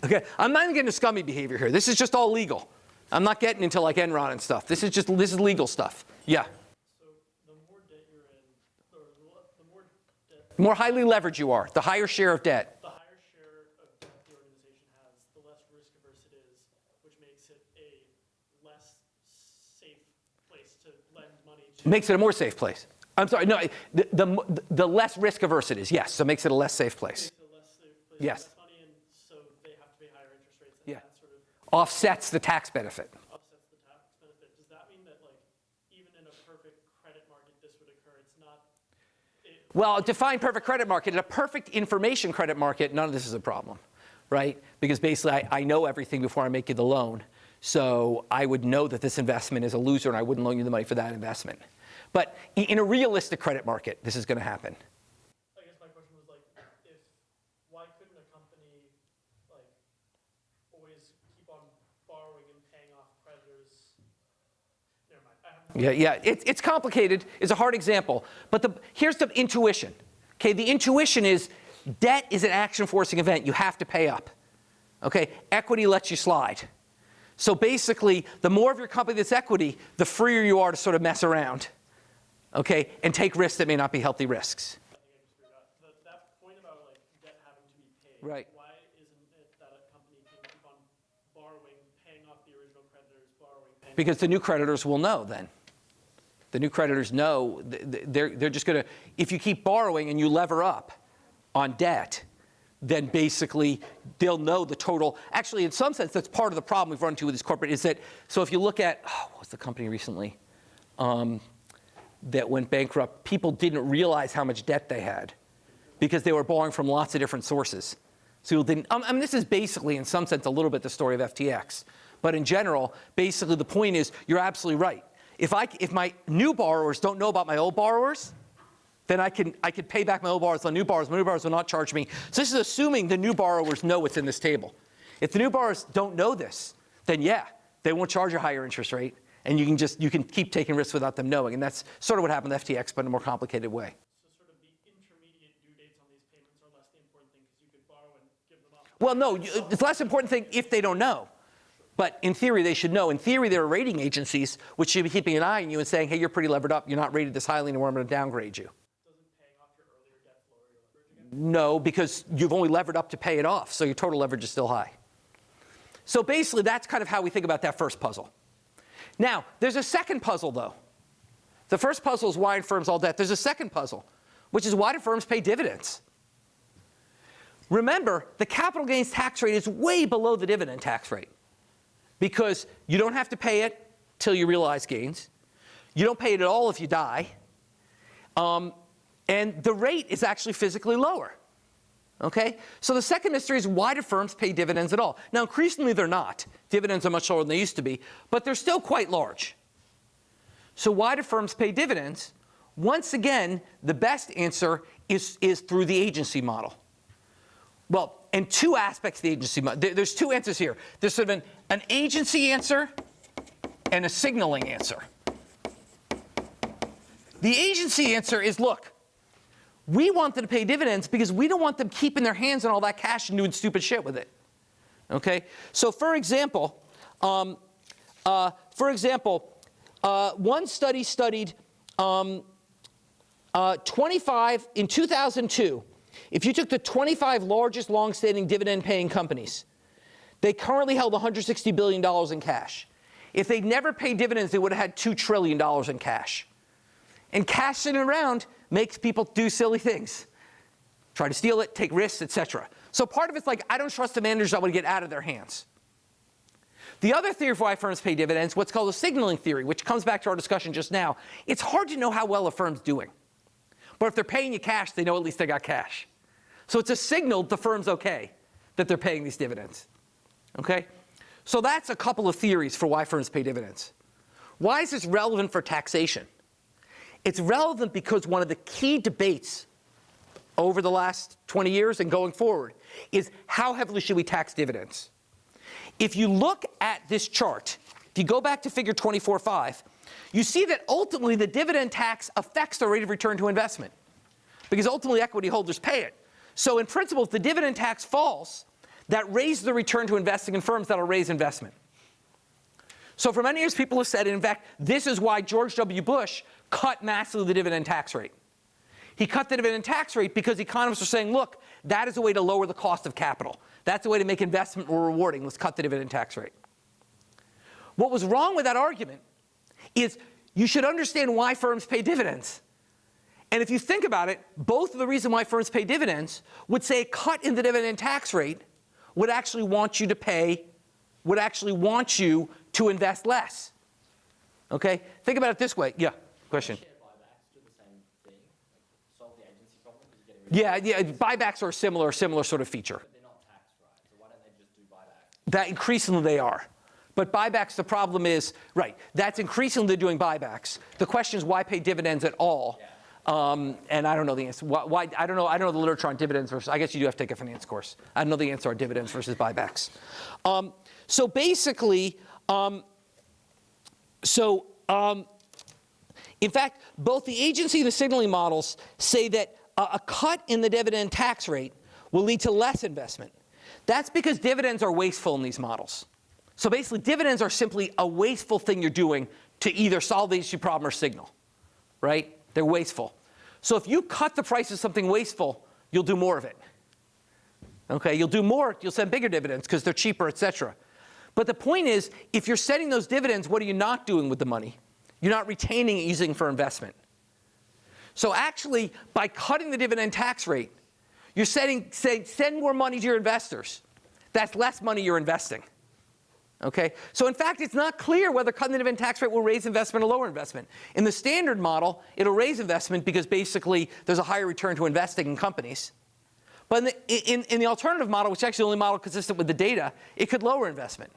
Okay, I'm not even getting into scummy behavior here. This is just all legal. I'm not getting into like Enron and stuff. This is legal stuff. Yeah? So the more debt you're in, or the more debt, The more highly leveraged you are, the higher share of debt. the higher share of debt the organization has, the less risk averse it is, which makes it a less safe place to lend money to. Makes it a more safe place. I'm sorry, no, the less risk averse it is, yes, so it makes it a less safe place. Makes it a less safe place Yes. to lend money, and so they have to pay higher interest rates, and Yeah. that sort of Offsets the tax benefit. offsets the tax benefit. Does that mean that, like, even in a perfect credit market, this would occur? It's not. Well, define perfect credit market. In a perfect information credit market, none of this is a problem, right? Because basically I know everything before I make you the loan. So I would know that this investment is a loser and I wouldn't loan you the money for that investment. But in a realistic credit market, this is going to happen. I guess my question was like, why couldn't a company like always keep on borrowing and paying off creditors? Never mind. Yeah, it's complicated. It's a hard example. But here's the intuition. Okay, the intuition is debt is an action-forcing event. You have to pay up. Okay, equity lets you slide. So basically, the more of your company that's equity, the freer you are to sort of mess around. Okay, and take risks that may not be healthy risks. I think I just screwed up. That point about like debt having to be paid. Right. Why isn't it that a company can keep on borrowing, paying off the original creditors, borrowing, paying Because the new creditors will know then. The new creditors know they're just going to, if you keep borrowing and you lever up on debt, then basically they'll know the total. Actually, in some sense, that's part of the problem we've run into with this corporate is that, so if you look at, what was the company recently that went bankrupt? People didn't realize how much debt they had because they were borrowing from lots of different sources. So people didn't, I mean, this is basically, in some sense, a little bit the story of FTX. But in general, basically the point is, you're absolutely right. If my new borrowers don't know about my old borrowers, then I could pay back my old borrowers on new borrowers. My new borrowers will not charge me. So this is assuming the new borrowers know what's in this table. If the new borrowers don't know this, then yeah, they won't charge a higher interest rate, and you can keep taking risks without them knowing. And that's sort of what happened to FTX, but in a more complicated way. So sort of the intermediate due dates on these payments are less the important thing because you could borrow and give them up. Well, no, it's less important thing if they don't know. But in theory, they should know. In theory, there are rating agencies which should be keeping an eye on you and saying, hey, you're pretty levered up. You're not rated this highly anymore. I'm going to downgrade you. Doesn't paying off your earlier debt lower your leverage again? No, because you've only levered up to pay it off. So your total leverage is still high. So basically, that's kind of how we think about that first puzzle. Now, there's a second puzzle, though. The first puzzle is why do firms all debt. There's a second puzzle, which is why do firms pay dividends? Remember, the capital gains tax rate is way below the dividend tax rate because you don't have to pay it till you realize gains. You don't pay it at all if you die. And the rate is actually physically lower. Okay? So the second mystery is why do firms pay dividends at all? Now, increasingly they're not. Dividends are much lower than they used to be, but they're still quite large. So why do firms pay dividends? Once again, the best answer is through the agency model. Well, and two aspects of the agency model. There's two answers here. There's sort of an agency answer and a signaling answer. The agency answer is, look, we want them to pay dividends because we don't want them keeping their hands on all that cash and doing stupid shit with it. Okay? So for example, one study studied 25 in 2002. If you took the 25 largest long-standing dividend-paying companies, they currently held $160 billion in cash. If they'd never paid dividends, they would have had $2 trillion in cash. And cash sitting around makes people do silly things. Try to steal it, take risks, etc. So part of it's like, I don't trust the managers, I want to get out of their hands. The other theory for why firms pay dividends, what's called a signaling theory, which comes back to our discussion just now. It's hard to know how well a firm's doing. But if they're paying you cash, they know at least they got cash. So it's a signal the firm's okay that they're paying these dividends. Okay? So that's a couple of theories for why firms pay dividends. Why is this relevant for taxation? It's relevant because one of the key debates over the last 20 years and going forward is how heavily should we tax dividends? If you look at this chart, if you go back to figure 24.5, you see that ultimately the dividend tax affects the rate of return to investment because ultimately equity holders pay it. So in principle, if the dividend tax falls, that raises the return to investing in firms that will raise investment. So for many years, people have said, and in fact, this is why George W. Bush cut massively the dividend tax rate. He cut the dividend tax rate because economists are saying, look, that is a way to lower the cost of capital. That's a way to make investment more rewarding. Let's cut the dividend tax rate. What was wrong with that argument is you should understand why firms pay dividends. And if you think about it, both of the reasons why firms pay dividends would say a cut in the dividend tax rate would actually want you to pay, would actually want you to invest less. Okay? Think about it this way. Yeah, question. Share buybacks do the same thing? Like solve the agency problem because you're getting rid of Yeah, buybacks are a similar sort of feature. But they're not taxed, right? So why don't they just do buybacks? That increasingly they are. But buybacks, the problem is, right, that's increasingly they're doing buybacks. The question is why pay dividends at all? Yeah. And I don't know the answer. Why, I don't know the literature on dividends versus, I guess you do have to take a finance course. I don't know the answer on dividends versus buybacks. So basically, in fact, both the agency and the signaling models say that a cut in the dividend tax rate will lead to less investment. That's because dividends are wasteful in these models. So basically, dividends are simply a wasteful thing you're doing to either solve the agency problem or signal, right? They're wasteful. So if you cut the price of something wasteful, you'll do more of it. Okay, you'll do more, you'll send bigger dividends because they're cheaper, et cetera. But the point is, if you're sending those dividends, what are you not doing with the money? You're not retaining it, using it for investment. So actually, by cutting the dividend tax rate, you're saying send more money to your investors. That's less money you're investing. Okay? So in fact, it's not clear whether cutting the dividend tax rate will raise investment or lower investment. In the standard model, it'll raise investment because basically there's a higher return to investing in companies. But in the alternative model, which is actually the only model consistent with the data, it could lower investment.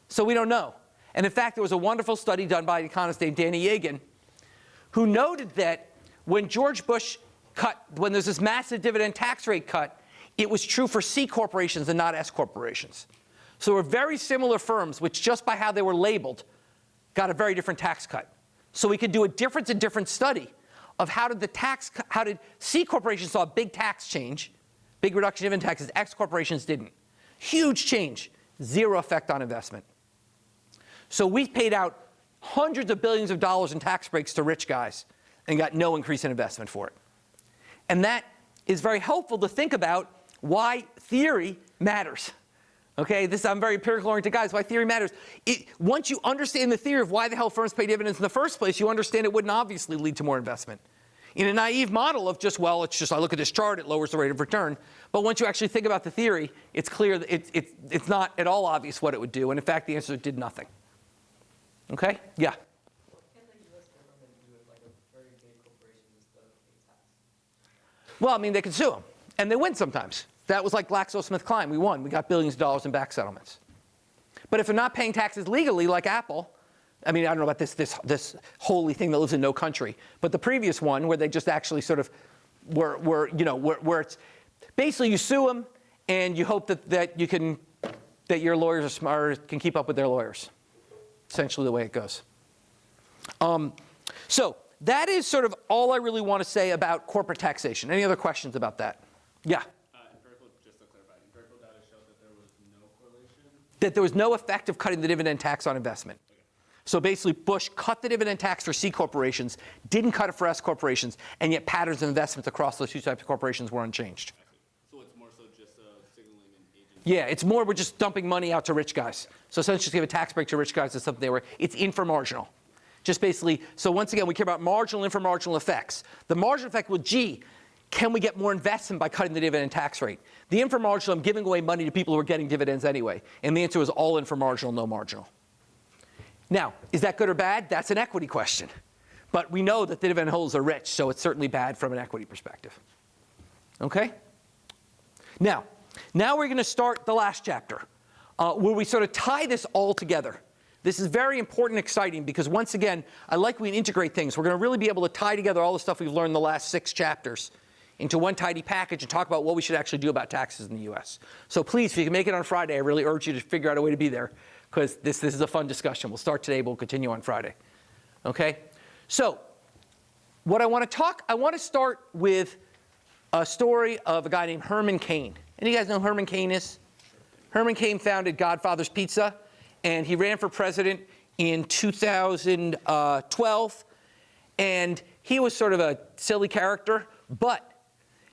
So we don't know. And in fact, there was a wonderful study done by an economist named Danny Yegan, who noted that when George Bush when there's this massive dividend tax rate cut, it was true for C corporations and not S corporations. So there were very similar firms, which just by how they were labeled, got a very different tax cut. So we could do a difference in difference study of how did C corporations saw a big tax change, big reduction in dividend taxes, X corporations didn't. Huge change, zero effect on investment. So we paid out hundreds of billions of dollars in tax breaks to rich guys and got no increase in investment for it. And that is very helpful to think about why theory matters. Okay, I'm very empirical oriented guys, why theory matters. Once you understand the theory of why the hell firms pay dividends in the first place, you understand it wouldn't obviously lead to more investment. In a naive model of just, well, it's just I look at this chart, it lowers the rate of return. But once you actually think about the theory, it's clear that it's not at all obvious what it would do. And in fact, the answer is it did nothing. Okay? Yeah? What can the US government do if like a very big corporation doesn't pay tax? Well, I mean, they can sue them. And they win sometimes. That was like GlaxoSmithKline. We won. We got billions of dollars in back settlements. But if they're not paying taxes legally, like Apple, I mean, I don't know about this holy thing that lives in no country, but the previous one where they just actually sort of where it's basically you sue them and you hope that your lawyers are smart, can keep up with their lawyers. Essentially the way it goes. So that is sort of all I really want to say about corporate taxation. Any other questions about that? Yeah. Just to clarify, empirical data showed that there was no correlation. That there was no effect of cutting the dividend tax on investment. Okay. So basically, Bush cut the dividend tax for C corporations, didn't cut it for S corporations, and yet patterns of investments across those two types of corporations were unchanged. So it's more so just signaling an agency? Yeah, it's more we're just dumping money out to rich guys. So essentially, just give a tax break to rich guys is something it's inframarginal. Just basically, so once again, we care about marginal and inframarginal effects. The marginal effect was, can we get more investment by cutting the dividend tax rate? The inframarginal, I'm giving away money to people who are getting dividends anyway. And the answer was all inframarginal, no marginal. Now, is that good or bad? That's an equity question. But we know that the dividend holders are rich, so it's certainly bad from an equity perspective. Okay? Now we're going to start the last chapter, where we sort of tie this all together. This is very important and exciting because, once again, I like when we integrate things. We're going to really be able to tie together all the stuff we've learned in the last 6 chapters into one tidy package and talk about what we should actually do about taxes in the U.S. So please, if you can make it on Friday, I really urge you to figure out a way to be there because this is a fun discussion. We'll start today, but we'll continue on Friday. Okay? So what I want to start with a story of a guy named Herman Cain. Any of you guys know who Herman Cain is? Herman Cain founded Godfather's Pizza, and he ran for president in 2012. And he was sort of a silly character, but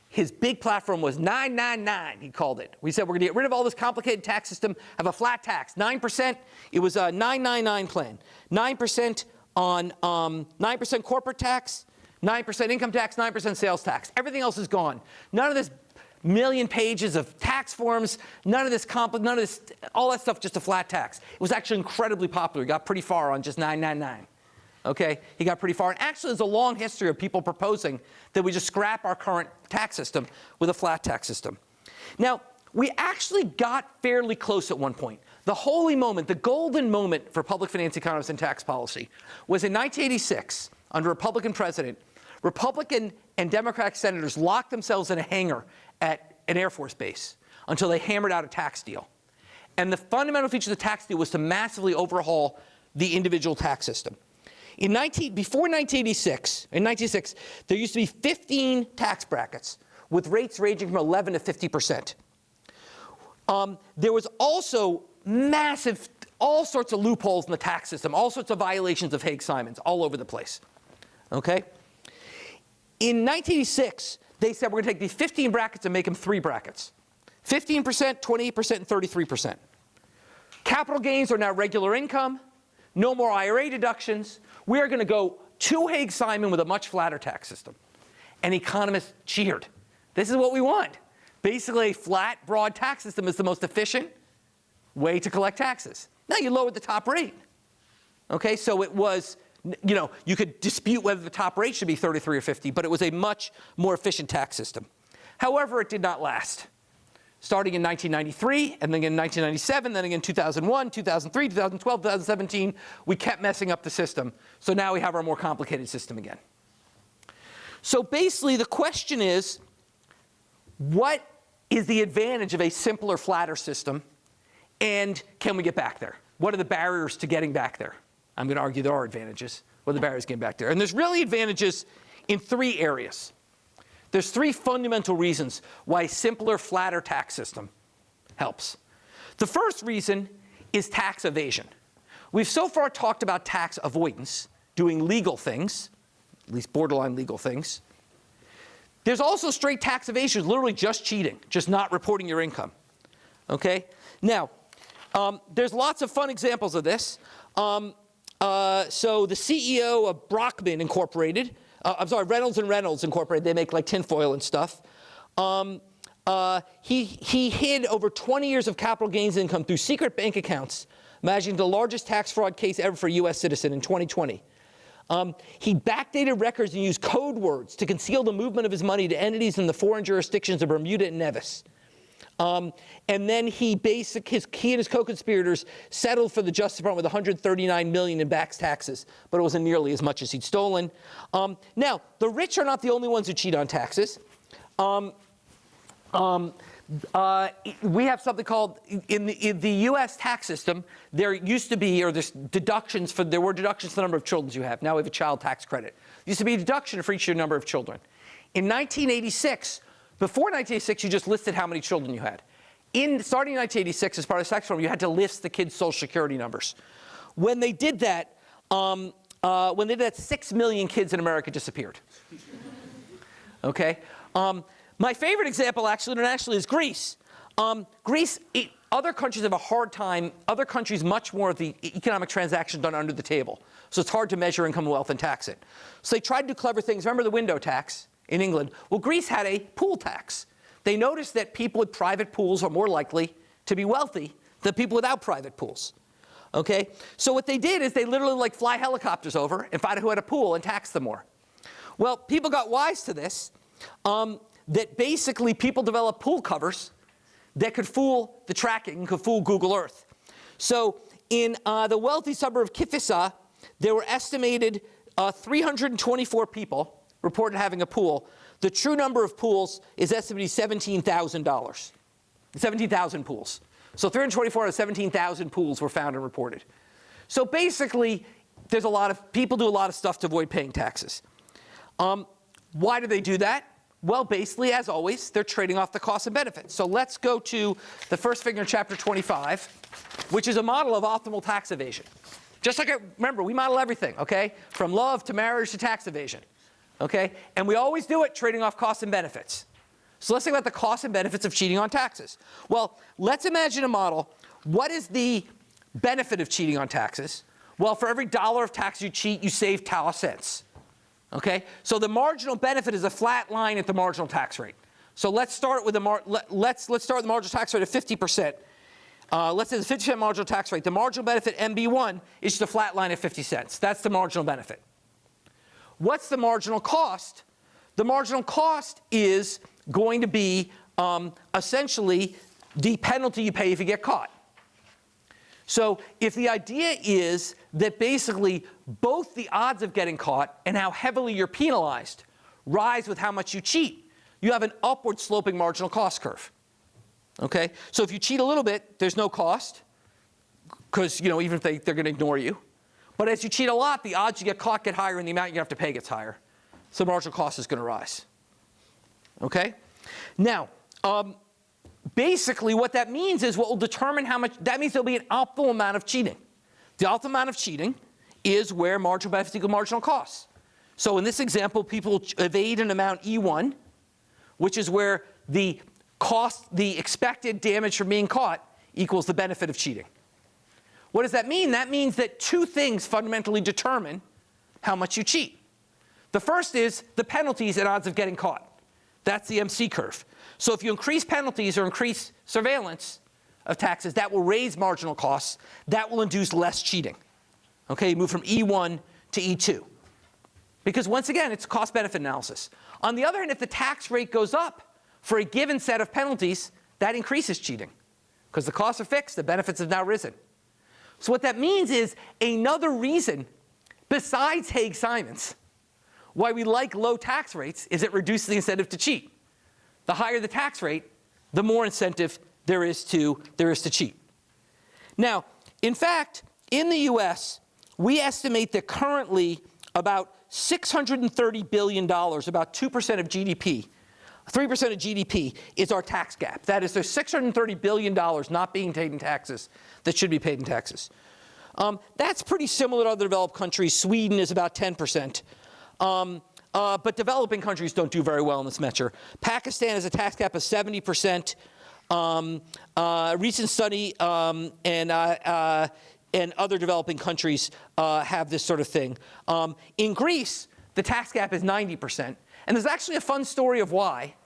his big platform was 999, he called it. We said we're going to get rid of all this complicated tax system, have a flat tax, 9%. It was a 999 plan. 9% on 9% corporate tax, 9% income tax, 9% sales tax. Everything else is gone. None of this million pages of tax forms, none of this, all that stuff, just a flat tax. It was actually incredibly popular. He got pretty far on just 999. Okay, he got pretty far. And actually, there's a long history of people proposing that we just scrap our current tax system with a flat tax system. Now, we actually got fairly close at one point. The holy moment, the golden moment for public finance economists and tax policy was in 1986, under a Republican president. Republican and Democratic senators locked themselves in a hangar at an Air Force base until they hammered out a tax deal. And the fundamental feature of the tax deal was to massively overhaul the individual tax system. Before 1986, in 1996, there used to be 15 tax brackets with rates ranging from 11 to 50%. There was also massive, all sorts of loopholes in the tax system, all sorts of violations of Hague-Simons all over the place. Okay? In 1986, they said we're going to take these 15 brackets and make them 3 brackets. 15%, 28%, and 33%. Capital gains are now regular income. No more IRA deductions. We are going to go to Hague-Simon with a much flatter tax system. And economists cheered. This is what we want. Basically, a flat, broad tax system is the most efficient way to collect taxes. Now you lowered the top rate. Okay, so it was, you know, you could dispute whether the top rate should be 33 or 50, but it was a much more efficient tax system. However, it did not last. Starting in 1993, and then again in 1997, then again 2001, 2003, 2012, 2017, we kept messing up the system. So now we have our more complicated system again. So basically the question is, what is the advantage of a simpler, flatter system, and can we get back there? What are the barriers to getting back there? I'm going to argue there are advantages. What are the barriers to getting back there? And there's really advantages in 3 areas. There's 3 fundamental reasons why a simpler, flatter tax system helps. The first reason is tax evasion. We've so far talked about tax avoidance, doing legal things, at least borderline legal things. There's also straight tax evasion, literally just cheating, just not reporting your income. Okay? Now, there's lots of fun examples of this. So the CEO of Brockman Incorporated, Reynolds & Reynolds Incorporated, they make like tinfoil and stuff. He hid over 20 years of capital gains income through secret bank accounts, imagining the largest tax fraud case ever for a US citizen in 2020. He backdated records and used code words to conceal the movement of his money to entities in the foreign jurisdictions of Bermuda and Nevis. And then he and his co-conspirators settled for the Justice Department with $139 million in back taxes, but it wasn't nearly as much as he'd stolen. Now, the rich are not the only ones who cheat on taxes. We have something called, in the U.S. tax system, there used to be, or there were deductions for the number of children you have. Now we have a child tax credit. There used to be a deduction for each number of children. In 1986, before 1986, you just listed how many children you had. Starting in 1986, as part of the tax reform, you had to list the kids' social security numbers. When they did that, 6 million kids in America disappeared. Okay? My favorite example, actually, internationally, is Greece. Other countries have a hard time. Other countries, much more of the economic transactions done under the table. So it's hard to measure income and wealth and tax it. So they tried to do clever things. Remember the window tax in England? Well, Greece had a pool tax. They noticed that people with private pools are more likely to be wealthy than people without private pools. Okay? So what they did is they literally fly helicopters over and find out who had a pool and tax them more. Well, people got wise to this. That basically people developed pool covers that could fool the tracking and could fool Google Earth. So in the wealthy suburb of Kifisa, there were estimated 324 people reported having a pool. The true number of pools is estimated 17,000 pools. So 324 out of 17,000 pools were found and reported. So basically, people do a lot of stuff to avoid paying taxes. Why do they do that? Well, basically, as always, they're trading off the costs and benefits. So let's go to the first figure in chapter 25, which is a model of optimal tax evasion. Just like, remember, we model everything, okay? From love to marriage to tax evasion, okay? And we always do it trading off costs and benefits. So let's think about the costs and benefits of cheating on taxes. Well, let's imagine a model. What is the benefit of cheating on taxes? Well, for every $1 of tax you cheat, you save 10 cents. Okay, so the marginal benefit is a flat line at the marginal tax rate. So let's start with let's start with the marginal tax rate of 50%. Let's say the 50% marginal tax rate. The marginal benefit MB1 is just a flat line at 50 cents. That's the marginal benefit. What's the marginal cost? The marginal cost is going to be essentially the penalty you pay if you get caught. So if the idea is that basically both the odds of getting caught and how heavily you're penalized rise with how much you cheat, you have an upward sloping marginal cost curve. Okay? So if you cheat a little bit, there's no cost, because even if they're going to ignore you. But as you cheat a lot, the odds you get caught get higher and the amount you have to pay gets higher. So marginal cost is going to rise. Okay? Now, basically, what that means is what will determine how much, that means there'll be an optimal amount of cheating. The optimal amount of cheating is where marginal benefits equal marginal costs. So in this example, people evade an amount E1, which is where the expected damage from being caught equals the benefit of cheating. What does that mean? That means that 2 things fundamentally determine how much you cheat. The first is the penalties and odds of getting caught. That's the MC curve. So if you increase penalties or increase surveillance of taxes, that will raise marginal costs. That will induce less cheating. Okay, you move from E1 to E2. Because once again, it's cost-benefit analysis. On the other hand, if the tax rate goes up for a given set of penalties, that increases cheating. Because the costs are fixed, the benefits have now risen. So what that means is another reason, besides Haig-Simons, why we like low tax rates is it reduces the incentive to cheat. The higher the tax rate, the more incentive there is to cheat. Now, in fact, in the US, we estimate that currently about $630 billion, about 2% of GDP, 3% of GDP is our tax gap. That is, there's $630 billion not being paid in taxes that should be paid in taxes. That's pretty similar to other developed countries. Sweden is about 10%. But developing countries don't do very well in this measure. Pakistan has a tax gap of 70%. A recent study and other developing countries have this sort of thing. In Greece, the tax gap is 90%. And there's actually a fun story of why,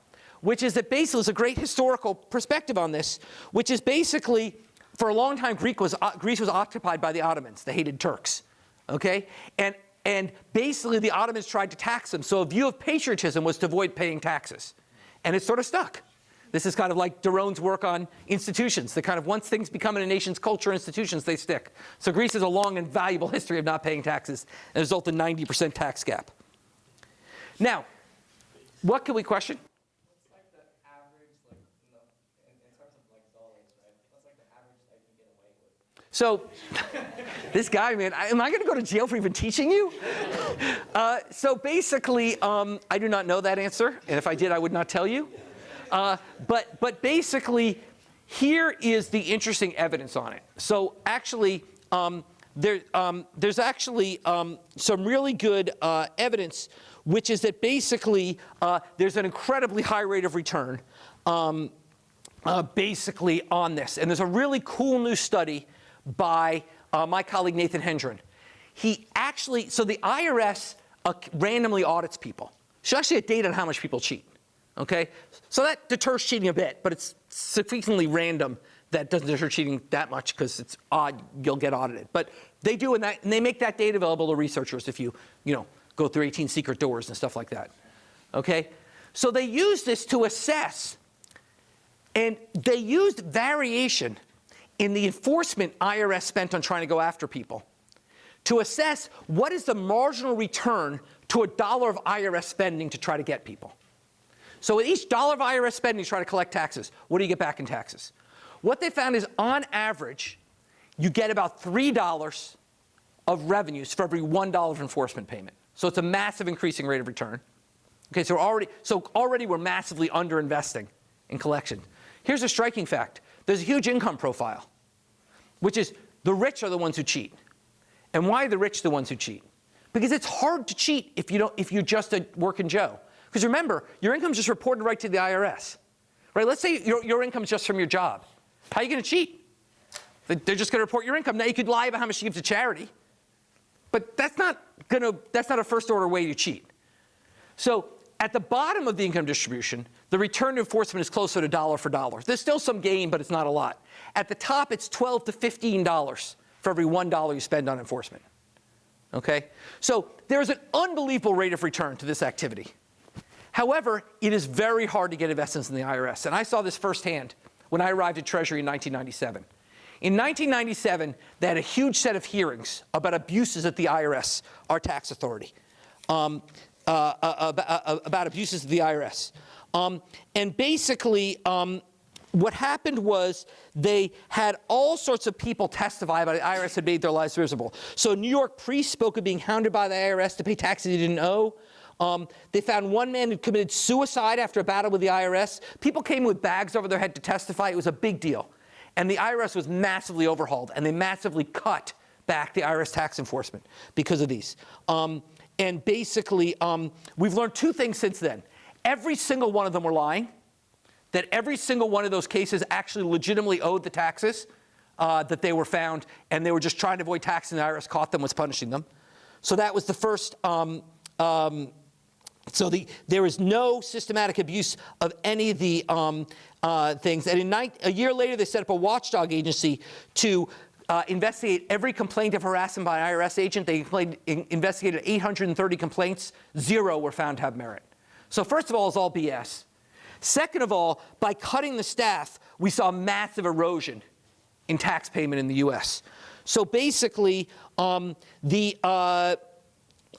which is that basically there's a great historical perspective on this, which is basically, for a long time, Greece was occupied by the Ottomans. They hated Turks. Okay? And basically the Ottomans tried to tax them. So a view of patriotism was to avoid paying taxes. And it sort of stuck. This is kind of like Daron's work on institutions. The kind of once things become in a nation's culture, institutions, they stick. So Greece has a long and valuable history of not paying taxes and result in 90% tax gap. Now, what can we question? What's like the average, like, in terms of like dollars, right? What's like the average that you get away with? So, this guy, man, am I going to go to jail for even teaching you? So basically, I do not know that answer. And if I did, I would not tell you. But basically, here is the interesting evidence on it. So actually, there's actually some really good evidence, which is that basically there's an incredibly high rate of return basically on this. And there's a really cool new study by my colleague Nathan Hendren. He actually, so the IRS randomly audits people. So actually get data on how much people cheat. Okay? So that deters cheating a bit, but it's sufficiently random that doesn't deter cheating that much because it's odd you'll get audited. But they do, and they make that data available to researchers if you go through 18 secret doors and stuff like that. Okay? So they use this to assess, and they used variation in the enforcement IRS spent on trying to go after people to assess what is the marginal return to a dollar of IRS spending to try to get people. So with each dollar of IRS spending to try to collect taxes, what do you get back in taxes? What they found is, on average, you get about $3 of revenues for every $1 of enforcement payment. So it's a massive increasing rate of return. Okay, so already we're massively underinvesting in collection. Here's a striking fact. There's a huge income profile, which is the rich are the ones who cheat. And why are the rich the ones who cheat? Because it's hard to cheat if you're just a working Joe. Because remember, your income is just reported right to the IRS. Right? Let's say your income is just from your job. How are you going to cheat? They're just going to report your income. Now you could lie about how much you give to charity, but that's not a first order way to cheat. So at the bottom of the income distribution, the return to enforcement is closer to dollar for dollar. There's still some gain, but it's not a lot. At the top, it's $12 to $15 for every $1 you spend on enforcement. Okay? So there's an unbelievable rate of return to this activity. However, it is very hard to get investments in the IRS. And I saw this firsthand when I arrived at Treasury in 1997. In 1997, they had a huge set of hearings about abuses at the IRS, our tax authority, about abuses at the IRS. And basically, what happened was they had all sorts of people testify about the IRS had made their lives miserable. So New York priests spoke of being hounded by the IRS to pay taxes they didn't owe. They found one man who committed suicide after a battle with the IRS. People came with bags over their head to testify. It was a big deal. And the IRS was massively overhauled, and they massively cut back the IRS tax enforcement because of these. And basically, we've learned two things since then. Every single one of them were lying, that every single one of those cases actually legitimately owed the taxes that they were found, and they were just trying to avoid tax, and the IRS caught them, was punishing them. So that was the first So there is no systematic abuse of any of the things. And a year later, they set up a watchdog agency to investigate every complaint of harassment by an IRS agent. They investigated 830 complaints. 0 were found to have merit. So first of all, it's all BS. Second of all, by cutting the staff, we saw massive erosion in tax payment in the U.S. So basically, the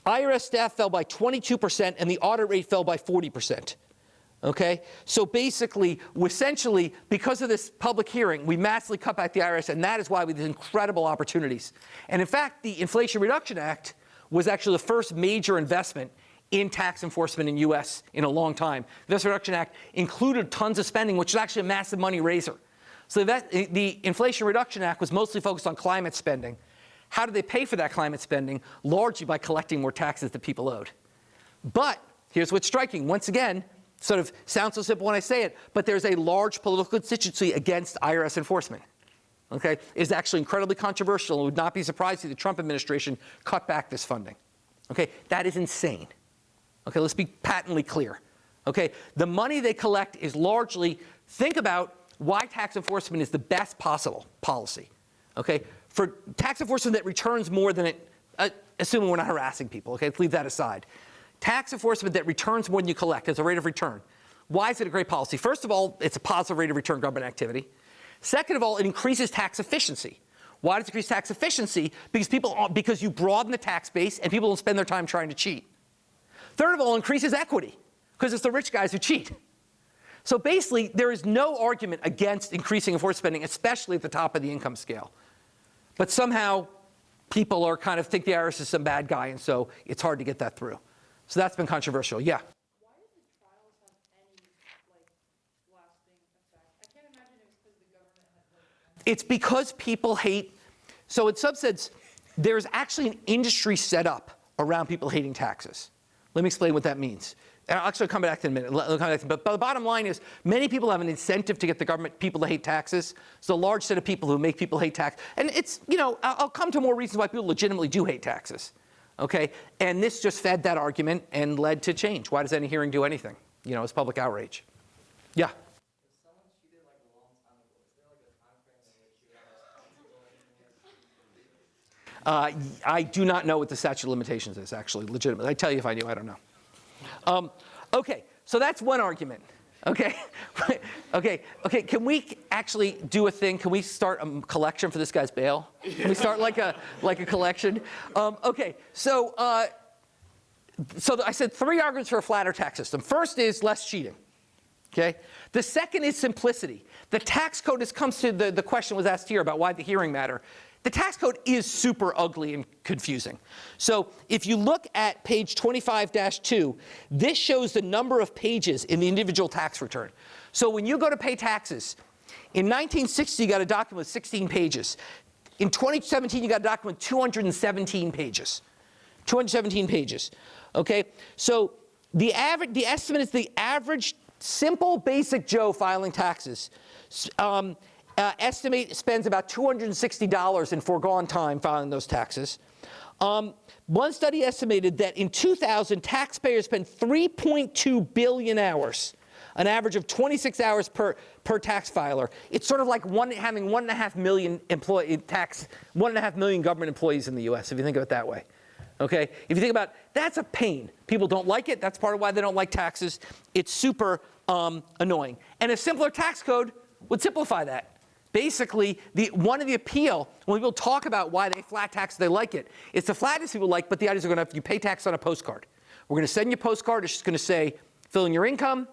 IRS staff fell by 22% and the audit rate fell by 40%. Okay? So basically, essentially, because of this public hearing, we massively cut back the IRS, and that is why we have these incredible opportunities. And in fact, the Inflation Reduction Act was actually the first major investment in tax enforcement in the U.S. in a long time. The Inflation Reduction Act included tons of spending, which is actually a massive money raiser. So the Inflation Reduction Act was mostly focused on climate spending. How do they pay for that climate spending? Largely by collecting more taxes that people owed. But here's what's striking. Once again, sort of sounds so simple when I say it, but there's a large political constituency against IRS enforcement. Okay? It's actually incredibly controversial and would not be surprised if the Trump administration cut back this funding. Okay? That is insane. Okay, let's be patently clear. Okay? The money they collect is largely, think about why tax enforcement is the best possible policy. Okay? For tax enforcement that returns more than it, assuming we're not harassing people, okay, let's leave that aside. Tax enforcement that returns more than you collect as a rate of return. Why is it a great policy? First of all, it's a positive rate of return government activity. Second of all, it increases tax efficiency. Why does it increase tax efficiency? Because you broaden the tax base and people don't spend their time trying to cheat. Third of all, it increases equity because it's the rich guys who cheat. So basically, there is no argument against increasing enforcement spending, especially at the top of the income scale. But somehow, people are kind of think the IRS is some bad guy, and so it's hard to get that through. So that's been controversial. Yeah? Why did the trials have any, lasting effect? I can't imagine it was because the government had, It's because people hate. So in subsets, there's actually an industry set up around people hating taxes. Let me explain what that means. And I'll actually come back to it in a minute. But the bottom line is, many people have an incentive to get the government people to hate taxes. It's a large set of people who make people hate tax. And it's, I'll come to more reasons why people legitimately do hate taxes. Okay? And this just fed that argument and led to change. Why does any hearing do anything? It's public outrage. Yeah? If someone cheated a long time ago, is there a time frame in which you're responsible? I do not know what the statute of limitations is, actually, legitimately. I'd tell you if I knew. I don't know. Okay, so that's one argument. Okay, okay. Can we actually do a thing? Can we start a collection for this guy's bail? Can we start like a collection? Okay, so I said 3 arguments for a flatter tax system. First is less cheating. Okay. The second is simplicity. The tax code, this comes to the question was asked here about why the hearing matter. The tax code is super ugly and confusing. So if you look at page 25-2, this shows the number of pages in the individual tax return. So when you go to pay taxes, in 1960 you got a document with 16 pages. In 2017 you got a document with 217 pages. 217 pages. Okay? So the estimate is the average simple basic Joe filing taxes spends about $260 in foregone time filing those taxes. One study estimated that in 2000, taxpayers spent 3.2 billion hours, an average of 26 hours per tax filer. It's sort of like having 1.5 million 1.5 million government employees in the U.S. if you think of it that way. Okay, if you think about that's a pain. People don't like it. That's part of why they don't like taxes. It's super annoying. And a simpler tax code would simplify that. Basically, one of the appeal, when people talk about why they flat tax, they like it. It's the flatness people like, but the idea is you pay tax on a postcard. We're going to send you a postcard. It's just going to say, fill in your income,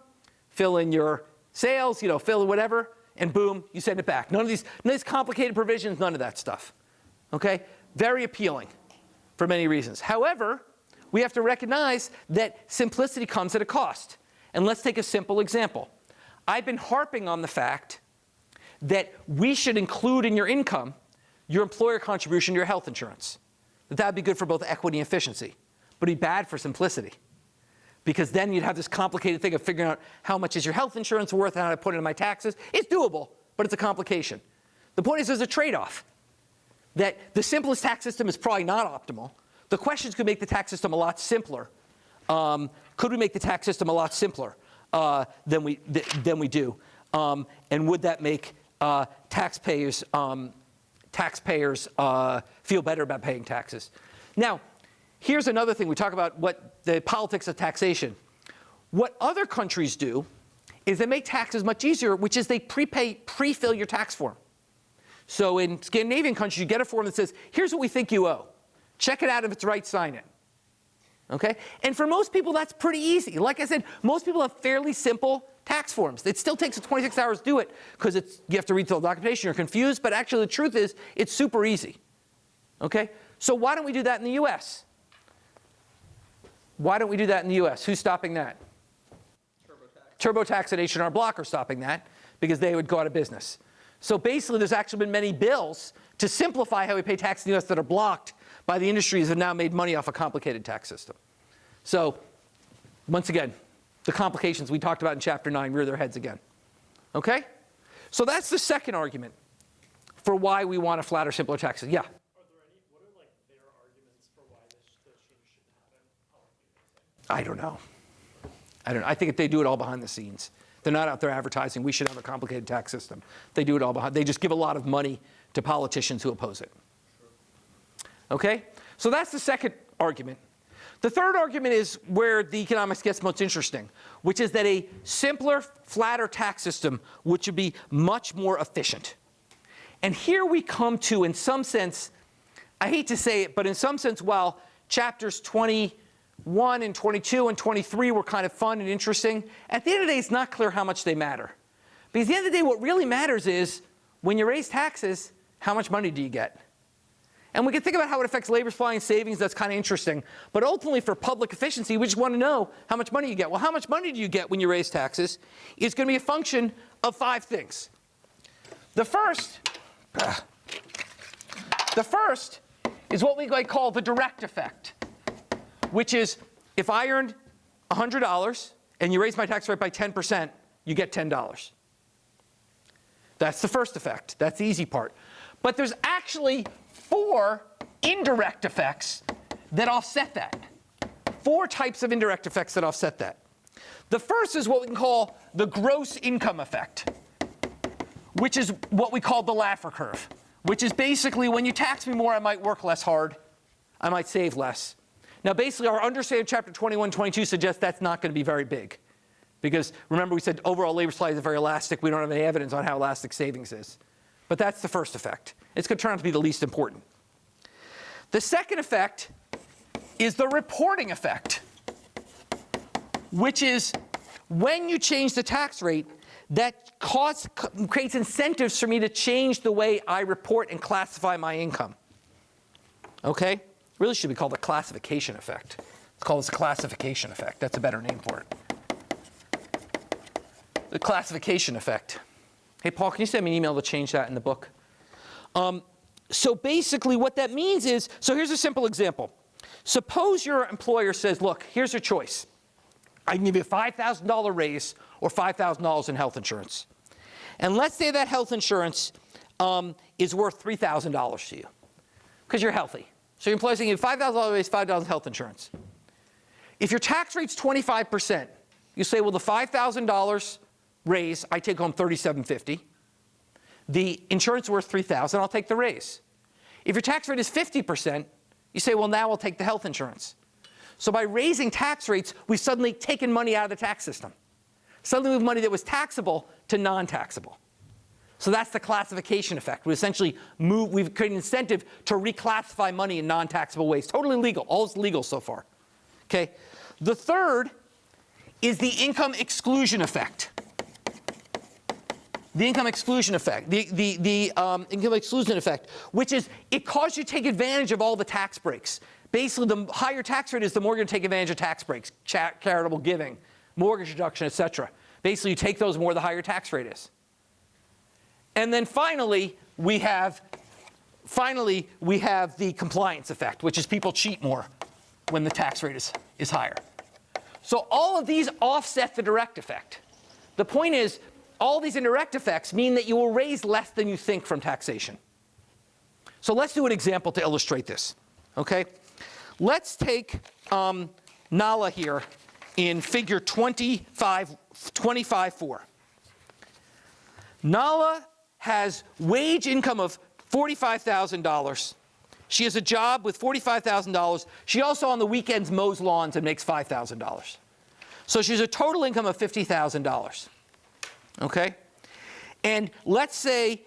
fill in your sales, fill in whatever, and boom, you send it back. None of these complicated provisions, none of that stuff. Okay? Very appealing for many reasons. However, we have to recognize that simplicity comes at a cost. And let's take a simple example. I've been harping on the fact that we should include in your income your employer contribution, your health insurance. That would be good for both equity and efficiency, but it'd be bad for simplicity. Because then you'd have this complicated thing of figuring out how much is your health insurance worth and how to put it in my taxes. It's doable, but it's a complication. The point is there's a trade-off. That the simplest tax system is probably not optimal. The questions could make the tax system a lot simpler could we make the tax system a lot simpler than we do? And would that make taxpayers feel better about paying taxes? Now, here's another thing. We talk about what the politics of taxation. What other countries do is they make taxes much easier, which is they pre-fill your tax form. So in Scandinavian countries, you get a form that says, here's what we think you owe. Check it out. If it's right, sign it. Okay? And for most people, that's pretty easy. Like I said, most people have fairly simple tax forms. It still takes 26 hours to do it because you have to read the documentation. You're confused. But actually, the truth is, it's super easy. Okay? So why don't we do that in the U.S.? Why don't we do that in the U.S.? Who's stopping that? TurboTax and H&R Block are stopping that because they would go out of business. So basically, there's actually been many bills to simplify how we pay tax in the U.S. that are blocked by the industries that have now made money off a complicated tax system. So once again, the complications we talked about in Chapter 9 rear their heads again. Okay? So that's the second argument for why we want a flatter, simpler tax system. Yeah? Are there any, what are like their arguments for why this change shouldn't happen? I don't know. I think if they do it all behind the scenes. They're not out there advertising, we should have a complicated tax system. They do it all behind. They just give a lot of money to politicians who oppose it. Okay? So that's the second argument. The third argument is where the economics gets most interesting, which is that a simpler, flatter tax system which would be much more efficient. And here we come to, in some sense, I hate to say it, but in some sense, while chapters 21 and 22 and 23 were kind of fun and interesting, at the end of the day, it's not clear how much they matter. Because at the end of the day, what really matters is, when you raise taxes, how much money do you get? And we can think about how it affects labor supply and savings. That's kind of interesting. But ultimately, for public efficiency, we just want to know how much money you get. Well, how much money do you get when you raise taxes is going to be a function of 5 things. The first is what we might call the direct effect, which is if I earned $100 and you raise my tax rate by 10%, you get $10. That's the first effect. That's the easy part. But there's actually 4 indirect effects that offset that. 4 types of indirect effects that offset that. The first is what we can call the gross income effect, which is what we call the Laffer curve, which is basically when you tax me more, I might work less hard, I might save less. Now, basically, our understanding of Chapter 21 and 22 suggests that's not going to be very big. Because remember, we said overall labor supply is very elastic. We don't have any evidence on how elastic savings is. But that's the first effect. It's going to turn out to be the least important. The second effect is the reporting effect, which is when you change the tax rate, that creates incentives for me to change the way I report and classify my income. Okay? Really should be called the classification effect. Let's call this the classification effect. That's a better name for it. The classification effect. Hey, Paul, can you send me an email to change that in the book? So basically what that means is, so here's a simple example. Suppose your employer says, look, here's your choice. I can give you a $5,000 raise or $5,000 in health insurance. And let's say that health insurance is worth $3,000 to you because you're healthy. So your employer's saying you have $5,000 raise, $5,000 health insurance. If your tax rate's 25%, you say, well, the $5,000 raise, I take home $3,750. The insurance is worth $3,000, I'll take the raise. If your tax rate is 50%, you say, well, now I'll take the health insurance. So by raising tax rates, we've suddenly taken money out of the tax system. Suddenly we have money that was taxable to non-taxable. So that's the classification effect. We essentially we've created an incentive to reclassify money in non-taxable ways. Totally legal. All is legal so far. Okay. The third is the income exclusion effect. The income exclusion effect. The income exclusion effect, which is it causes you to take advantage of all the tax breaks. Basically, the higher tax rate is, the more you're going to take advantage of tax breaks, charitable giving, mortgage reduction, etc. Basically, you take those, the more the higher tax rate is. And then finally, we have the compliance effect, which is people cheat more when the tax rate is higher. So all of these offset the direct effect. The point is, all these indirect effects mean that you will raise less than you think from taxation. So let's do an example to illustrate this. Okay? Let's take Nala here, in figure 25.4. Nala has wage income of $45,000. She has a job with $45,000. She also on the weekends mows lawns and makes $5,000. So she's a total income of $50,000. Okay? And let's say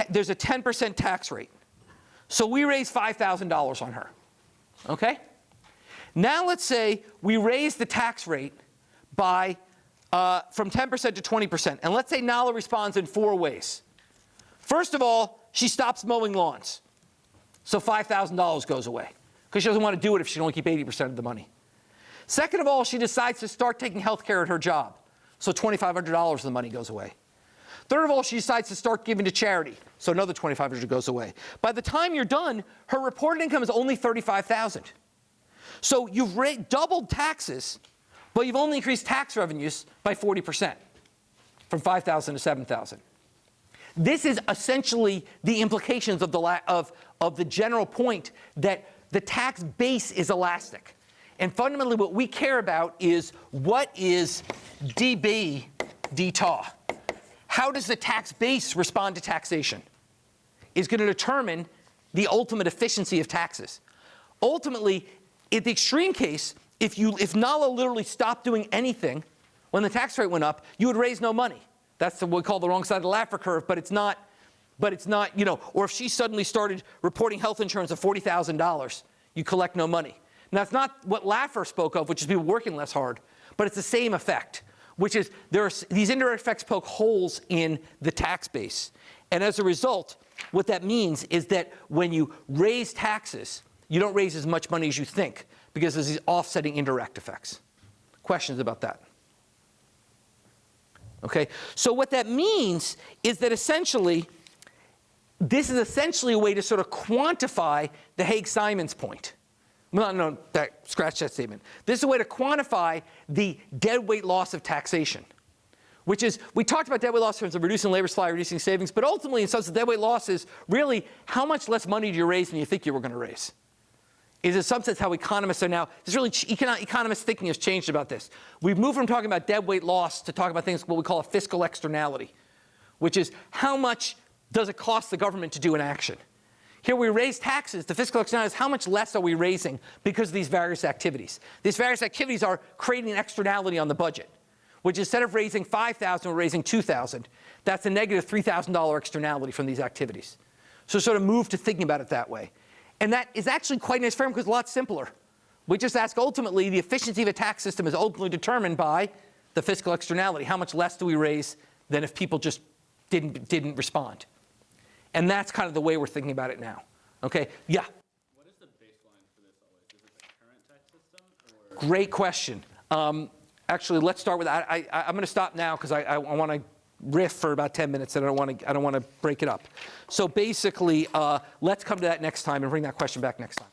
there's a 10% tax rate. So we raise $5,000 on her. Okay? Now let's say we raise the tax rate by from 10% to 20%. And let's say Nala responds in 4 ways. First of all, she stops mowing lawns. So $5,000 goes away because she doesn't want to do it if she can only keep 80% of the money. Second of all, she decides to start taking health care at her job. So $2,500 of the money goes away. Third of all, she decides to start giving to charity. So another $2,500 goes away. By the time you're done, her reported income is only $35,000. So you've doubled taxes, but you've only increased tax revenues by 40%, from $5,000 to $7,000. This is essentially the implications of the general point that the tax base is elastic. And fundamentally what we care about is what is dB dTau. How does the tax base respond to taxation? Is going to determine the ultimate efficiency of taxes. Ultimately, in the extreme case, if Nala literally stopped doing anything when the tax rate went up, you would raise no money. That's what we call the wrong side of the Laffer curve, but it's not, or if she suddenly started reporting health insurance of $40,000, you collect no money. Now, that's not what Laffer spoke of, which is people working less hard, but it's the same effect, which is these indirect effects poke holes in the tax base. And as a result, what that means is that when you raise taxes, you don't raise as much money as you think because there's these offsetting indirect effects. Questions about that? Okay, so what that means is that essentially, this is essentially a way to sort of quantify the Haig-Simons point. Well, no, scratch that statement. This is a way to quantify the deadweight loss of taxation, which is, we talked about deadweight loss in terms of reducing labor supply, reducing savings, but ultimately in some sense, deadweight loss is really how much less money do you raise than you think you were going to raise. Is in some sense how economists are now, there's really economists thinking has changed about this. We've moved from talking about deadweight loss to talk about things what we call a fiscal externality, which is how much does it cost the government to do an action. Here we raise taxes. The fiscal externality is how much less are we raising because of these various activities. These various activities are creating an externality on the budget, which instead of raising $5,000, we're raising $2,000. That's a negative $3,000 externality from these activities. So sort of move to thinking about it that way. And that is actually quite a nice framework because it's a lot simpler. We just ask ultimately the efficiency of a tax system is ultimately determined by the fiscal externality. How much less do we raise than if people just didn't respond? And that's kind of the way we're thinking about it now. Okay, yeah? What is the baseline for this always? Is it the current tax system or? Great question. Actually, let's start with that. I'm going to stop now because I want to riff for about 10 minutes and I don't want to break it up. So basically, let's come to that next time and bring that question back next time.